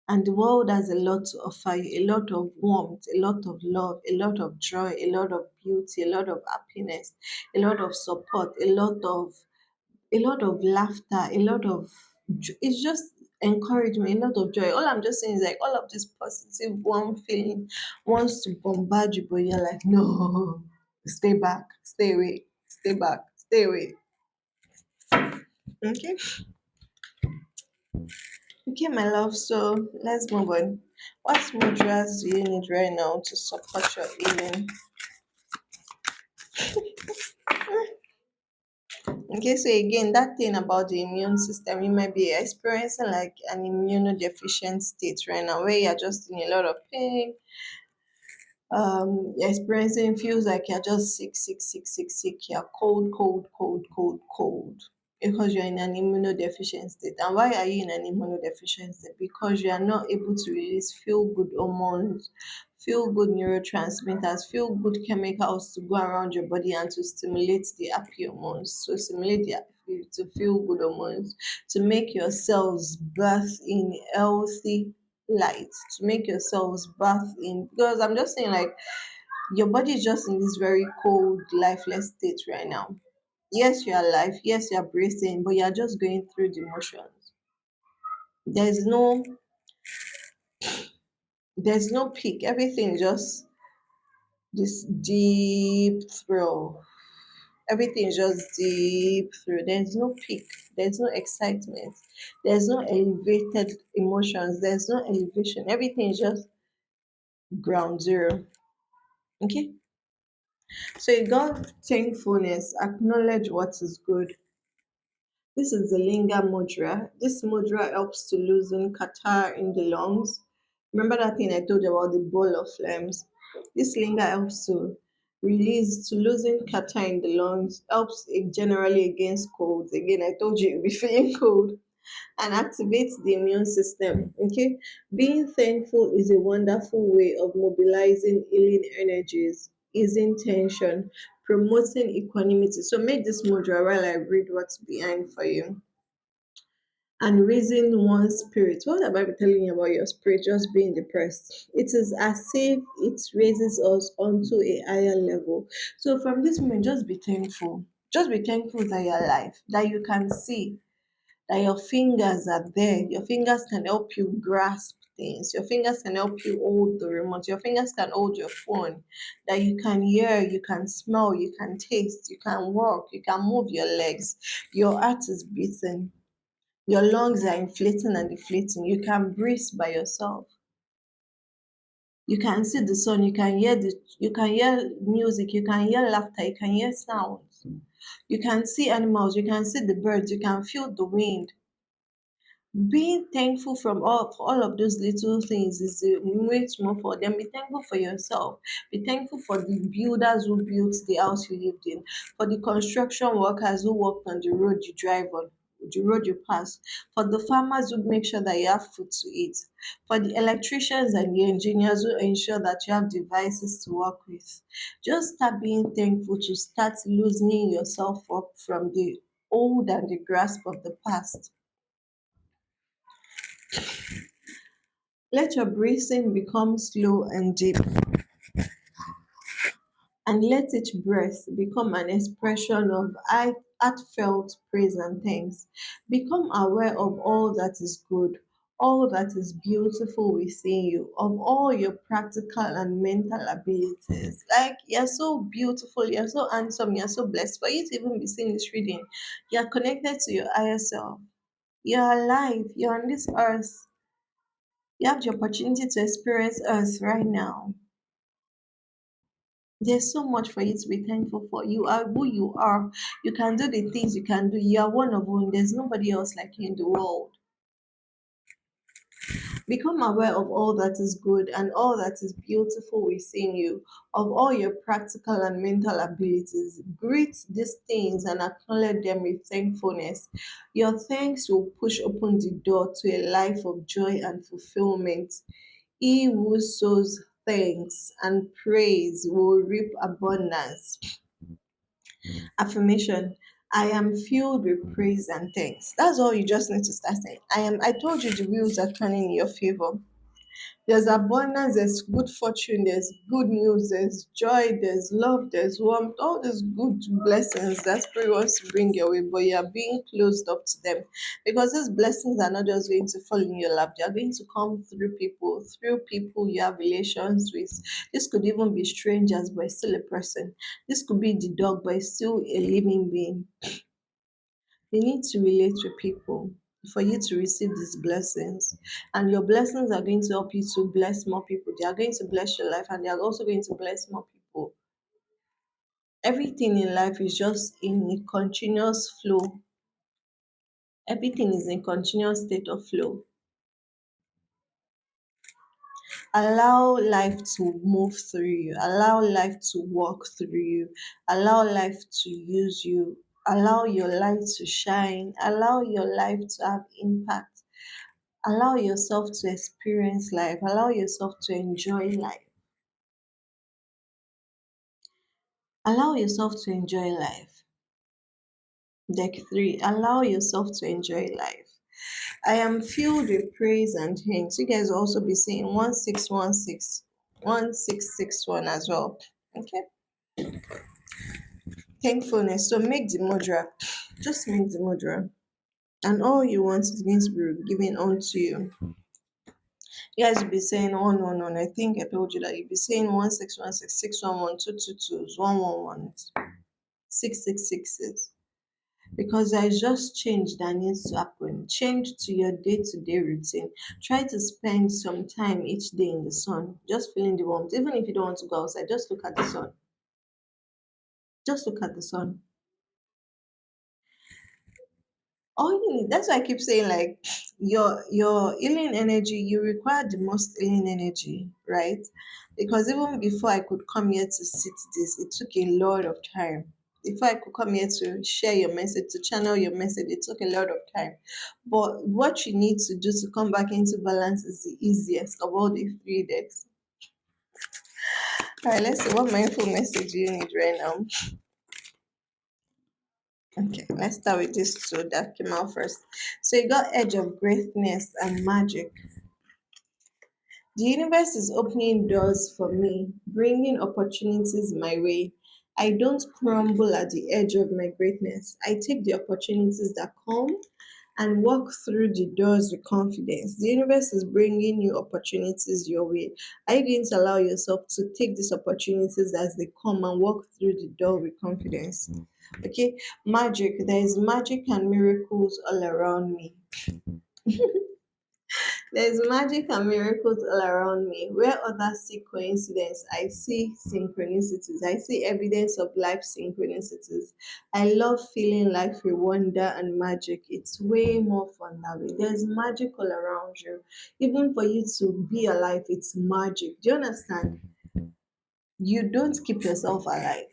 And the world has a lot to offer you, a lot of warmth, a lot of love, a lot of joy, a lot of beauty, a lot of happiness, a lot of support, a lot of laughter, a lot of it's just encouragement, a lot of joy. All I'm just saying is like all of this positive warm feeling wants to bombard you, but you're like, no, stay back, stay away, stay back, stay away. Okay. Okay, my love. So let's move on. What mudras do you need right now to support your healing? Okay, so again, that thing about the immune system, you might be experiencing like an immunodeficient state right now where you're just in a lot of pain. You're experiencing feels like you're just sick, sick, sick, sick, sick. You're cold, cold, cold, cold, cold. Because you're in an immunodeficient state. And why are you in an immunodeficient state? Because you are not able to release feel good hormones, feel good neurotransmitters, feel good chemicals to go around your body and to stimulate the happy hormones, to stimulate the to feel good hormones, to make your cells birth in healthy light, to make your cells birth in. Because I'm just saying, like, your body is just in this very cold, lifeless state right now. Yes, you're alive. Yes, you're breathing, but you're just going through the motions. There's no there's no peak. Everything is just this deep thrill. Everything is just deep through. There's no peak. There's no excitement. There's no elevated emotions. There's no elevation. Everything is just ground zero. Okay? So you got thankfulness, acknowledge what is good. This is the Linga Mudra. This mudra helps to loosen catarrh in the lungs. Remember that thing I told you about the ball of flames? This Linga helps to loosen catarrh in the lungs, helps generally against colds. Again, I told you you'll be feeling cold and activates the immune system. Okay, being thankful is a wonderful way of mobilizing healing energies, easing tension, promoting equanimity. So make this mudra while I read what's behind for you. And raising one's spirit. What am I telling you about your spirit just being depressed? It is as if it raises us onto a higher level. So from this moment, just be thankful. Just be thankful that you're alive, that you can see, that your fingers are there. Your fingers can help you grasp things. Your fingers can help you hold the remote. Your fingers can hold your phone. That you can hear, you can smell, you can taste, you can walk, you can move your legs. Your heart is beating. Your lungs are inflating and deflating. You can breathe by yourself. You can see the sun, you can hear music, you can hear laughter, you can hear sounds. You can see animals, you can see the birds, you can feel the wind. Being thankful for all of those little things is the way to move forward. Then be thankful for yourself. Be thankful for the builders who built the house you lived in, for the construction workers who worked on the road you drive on, the road you pass, for the farmers who make sure that you have food to eat, for the electricians and the engineers who ensure that you have devices to work with. Just start being thankful to start loosening yourself up from the old and the grasp of the past. Let your breathing become slow and deep, and let each breath become an expression of heartfelt praise and thanks. Become aware of all that is good, all that is beautiful within you, of all your practical and mental abilities. Like, you're so beautiful, you're so handsome, you're so blessed. For you to even be seeing this reading, you're connected to your higher self. You're alive, you're on this earth. You have the opportunity to experience earth right now. There's so much for you to be thankful for. You are who you are. You can do the things you can do. You are one of one. There's nobody else like you in the world. Become aware of all that is good and all that is beautiful within you, of all your practical and mental abilities. Greet these things and acknowledge them with thankfulness. Your thanks will push open the door to a life of joy and fulfillment. He who sows thanks and praise will reap abundance. Affirmation: I am filled with praise and thanks. That's all you just need to start saying. I told you the wheels are turning in your favor. There's abundance, there's good fortune, there's good news, there's joy, there's love, there's warmth, all these good blessings that Spirit wants to bring your way, but you are being closed up to them. Because these blessings are not just going to fall in your lap, they are going to come through people you have relations with. This could even be strangers, but it's still a person. This could be the dog, but it's still a living being. You need to relate with people for you to receive these blessings. And your blessings are going to help you to bless more people. They are going to bless your life and they are also going to bless more people. Everything in life is just in a continuous flow. Everything is in continuous state of flow. Allow life to move through you. Allow life to walk through you. Allow life to use you. Allow your light to shine. Allow your life to have impact. Allow yourself to experience life. Allow yourself to enjoy life. Allow yourself to enjoy life. Deck 3. Allow yourself to enjoy life. I am filled with praise and thanks. You guys will also be saying 1616, 1661 as well. Okay. Thankfulness. So make the mudra. Just make the mudra. And all you want is going to be given unto you. You guys will be saying 111. I think I told you that you'll be saying 1616, 611, 222, 111, 666. Because there is just change that needs to happen. Change to your day-to-day routine. Try to spend some time each day in the sun, just feeling the warmth. Even if you don't want to go outside, just look at the sun. Just look at the sun. All you need, that's why I keep saying, like, your healing energy, you require the most healing energy, right? Because even before I could come here to sit this, it took a lot of time. Before I could come here to share your message, to channel your message, it took a lot of time. But what you need to do to come back into balance is the easiest of all the three decks. All right, let's see what mindful message you need right now. Okay, let's start with this two that came out first. So you got edge of greatness and magic. The universe is opening doors for me, bringing opportunities my way. I don't crumble at the edge of my greatness. I take the opportunities that come and walk through the doors with confidence. The universe is bringing new opportunities your way. Are you going to allow yourself to take these opportunities as they come and walk through the door with confidence? Okay, magic. There is magic and miracles all around me. There's magic and miracles all around me. Where others see coincidence, I see synchronicities. I see evidence of life synchronicities. I love feeling life with wonder and magic. It's way more fun that way. There's magic all around you. Even for you to be alive, it's magic. Do you understand? You don't keep yourself alive.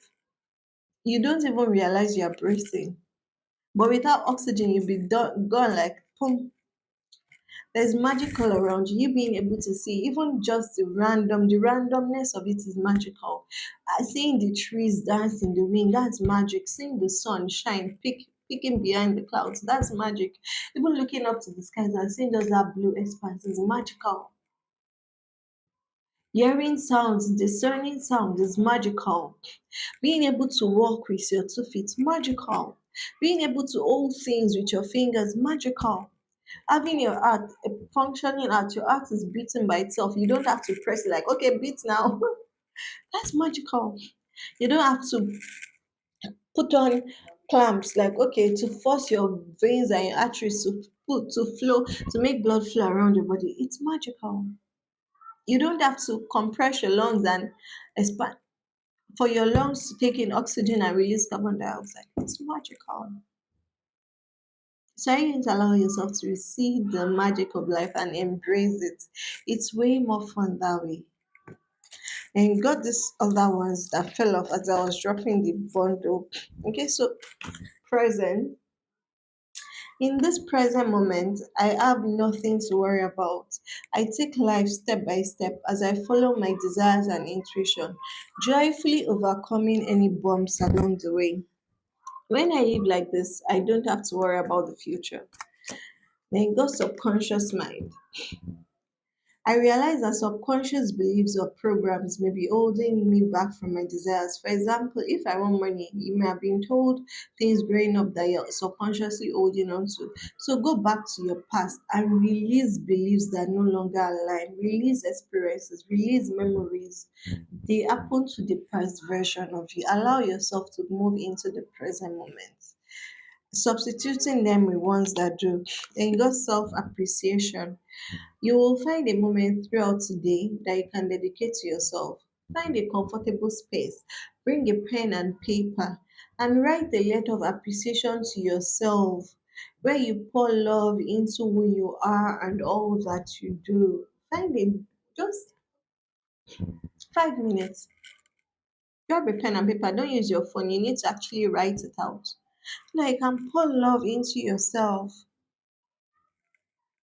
You don't even realize you're breathing. But without oxygen, you'll be gone like boom. There's magic all around you. You being able to see even just the randomness of it is magical. Seeing the trees dance in the wind, that's magic. Seeing the sun shine, peeking behind the clouds, that's magic. Even looking up to the skies and seeing just that blue expanse is magical. Hearing sounds, discerning sounds is magical. Being able to walk with your 2 feet, magical. Being able to hold things with your fingers, magical. Having your heart, a functioning heart, your heart is beating by itself. You don't have to press it like, okay, beat now. That's magical. You don't have to put on clamps like, okay, to force your veins and your arteries to flow, to make blood flow around your body. It's magical. You don't have to compress your lungs and expand for your lungs to take in oxygen and release carbon dioxide. It's magical. So you need to allow yourself to receive the magic of life and embrace it. It's way more fun that way. And got these other ones that fell off as I was dropping the bundle. Okay, so present. In this present moment, I have nothing to worry about. I take life step by step as I follow my desires and intuition, joyfully overcoming any bumps along the way. When I live like this, I don't have to worry about the future. Then got subconscious mind. I realize that subconscious beliefs or programs may be holding me back from my desires. For example, if I want money, you may have been told things growing up that you're subconsciously holding on to. So go back to your past and release beliefs that no longer align. Release experiences, release memories. They happen to the past version of you. Allow yourself to move into the present moment, substituting them with ones that do. Then you got self appreciation. You will find a moment throughout today that you can dedicate to yourself. Find a comfortable space, bring a pen and paper, and write a letter of appreciation to yourself where you pour love into who you are and all that you do. Find it just 5 minutes. Grab a pen and paper. Don't use your phone. You need to actually write it out. Like, and pour love into yourself.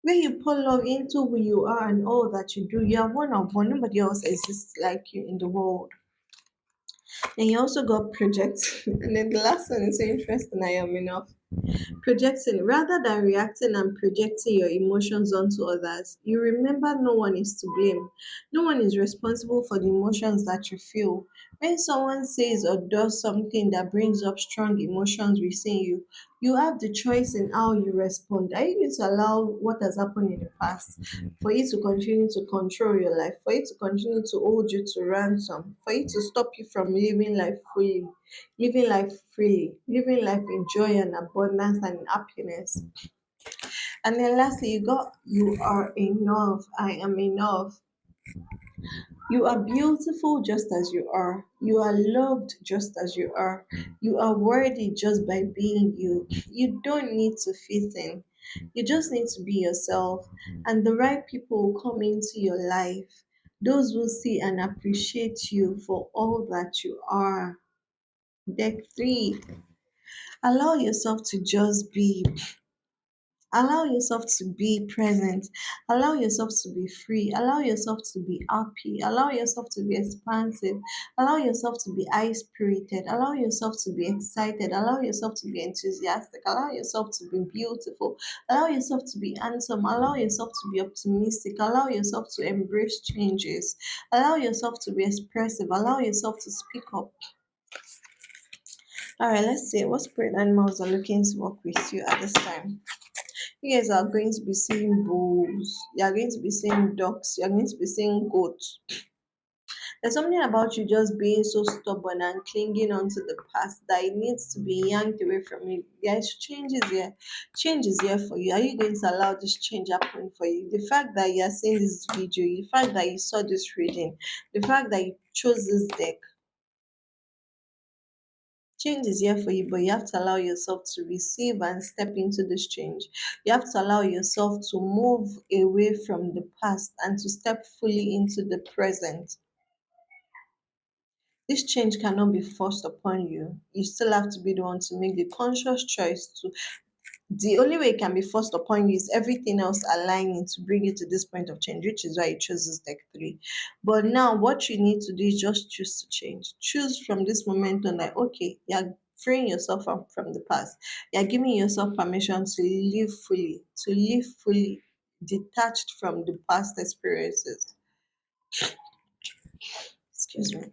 Where you pour love into who you are and all that you do, you are one of one. Nobody else exists like you in the world. And you also got projects. And then the last one is so interesting. I am enough. Projecting, rather than reacting and projecting your emotions onto others, you remember no one is to blame. No one is responsible for the emotions that you feel. When someone says or does something that brings up strong emotions within you, you have the choice in how you respond. Are you going to allow what has happened in the past for you to continue to control your life, for it to continue to hold you to ransom, for it to stop you from living life fully? Living life freely, living life in joy and abundance and in happiness. And then lastly, you are enough. I am enough. You are beautiful just as you are. You are loved just as you are. You are worthy just by being you. You don't need to fit in. You just need to be yourself. And the right people will come into your life. Those will see and appreciate you for all that you are. Deck three. Allow yourself to just be. Allow yourself to be present. Allow yourself to be free. Allow yourself to be happy. Allow yourself to be expansive. Allow yourself to be high spirited. Allow yourself to be excited. Allow yourself to be enthusiastic. Allow yourself to be beautiful. Allow yourself to be handsome. Allow yourself to be optimistic. Allow yourself to embrace changes. Allow yourself to be expressive. Allow yourself to speak up. All right, let's see what spirit animals are looking to work with you at this time. You guys are going to be seeing bulls, you are going to be seeing ducks, you are going to be seeing goats. There's something about you just being so stubborn and clinging on to the past that it needs to be yanked away from you. Guys, change is here. Change is here for you. Are you going to allow this change happen for you? The fact that you are seeing this video, the fact that you saw this reading, the fact that you chose this deck, change is here for you, but you have to allow yourself to receive and step into this change. You have to allow yourself to move away from the past and to step fully into the present. This change cannot be forced upon you. You still have to be the one to make the conscious choice to. The only way it can be forced upon you is everything else aligning to bring you to this point of change, which is why you chose this deck three. But now, what you need to do is just choose to change. Choose from this moment on that, okay, you're freeing yourself from the past. You're giving yourself permission to live fully detached from the past experiences. Excuse me.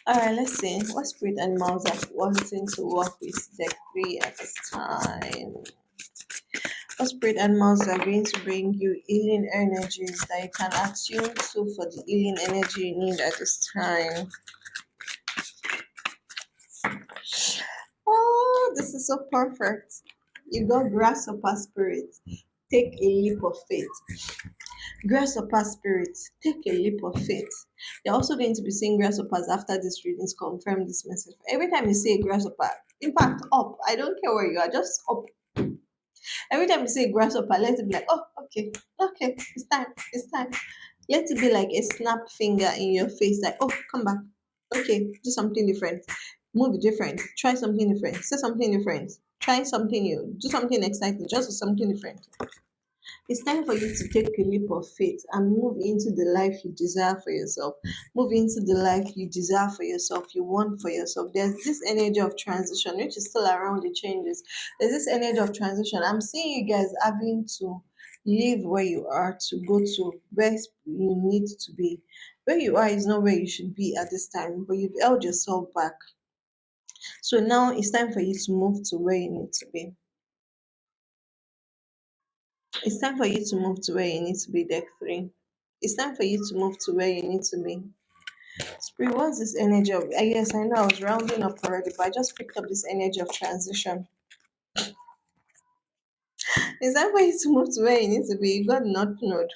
All right, let's see. What spirit animals are wanting to work with deck three at this time? What spirit animals are going to bring you healing energies that you can attune to for the healing energy you need at this time? Oh, this is so perfect. You got grasshopper spirit. Take a leap of faith. Grasshopper spirit, take a leap of faith. You're also going to be seeing grasshoppers after this readings confirm this message. Every time you say grasshopper, in fact, up. I don't care where you are, just up. Every time you say grasshopper, let it be like, oh, okay, okay, it's time. Let it be like a snap finger in your face, like, oh, come back. Okay, do something different. Move different. Try something different. Say something different. Try something new. Do something exciting. Just do something different. It's time for you to take a leap of faith and move into the life you desire for yourself. Move into the life you desire for yourself, you want for yourself. There's this energy of transition, which is still around the changes. There's this energy of transition. I'm seeing you guys having to leave where you are to go to where you need to be. Where you are is not where you should be at this time, but you've held yourself back. So now it's time for you to move to where you need to be. It's time for you to move to where you need to be, deck three. It's time for you to move to where you need to be. Spirit, what's this energy of? Yes, I know I was rounding up already, but I just picked up this energy of transition. It's time for you to move to where you need to be. You got North Node,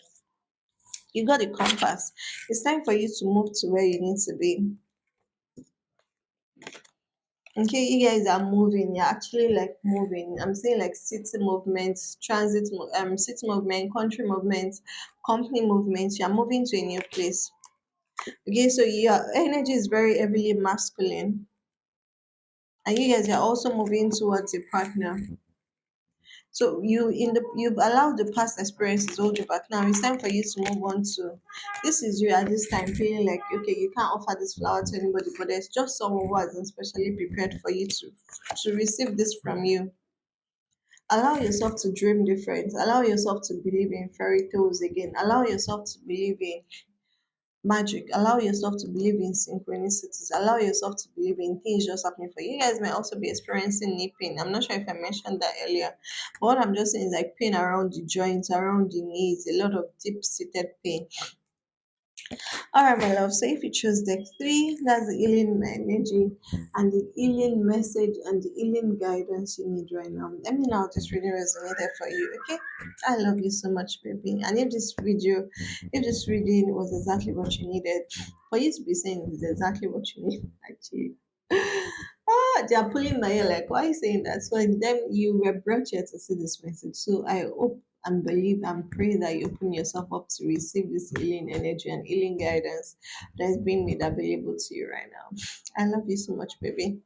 you got the compass. It's time for you to move to where you need to be. Okay, you guys are moving. You're actually like moving. I'm saying like city movements, city movement, country movements, company movements. You're moving to a new place. Okay, so your energy is very heavily masculine, and you guys are also moving towards a partner. So you've allowed the past experiences hold you back. Now it's time for you to move on to this is you at this time feeling like okay, you can't offer this flower to anybody, but there's just someone who hasn't specially prepared for you to receive this from you. Allow yourself to dream different. Allow yourself to believe in fairy tales again. Allow yourself to believe in magic. Allow yourself to believe in synchronicities. Allow yourself to believe in things just happening for you. You guys may also be experiencing knee pain. I'm not sure if I mentioned that earlier. But what I'm just saying is like pain around the joints, around the knees, a lot of deep seated pain. All right, my love. So if you choose deck three, that's the healing energy and the healing message and the healing guidance you need right now. Let me know how this reading resonated for you. Okay, I love you so much, baby. And if this reading was exactly what you needed, for you to be saying is exactly what you need, actually. They are pulling my hair like, why are you saying that? So then you were brought here to see this message. So I hope and believe and pray that you open yourself up to receive this healing energy and healing guidance that is being made available to you right now. I love you so much, baby.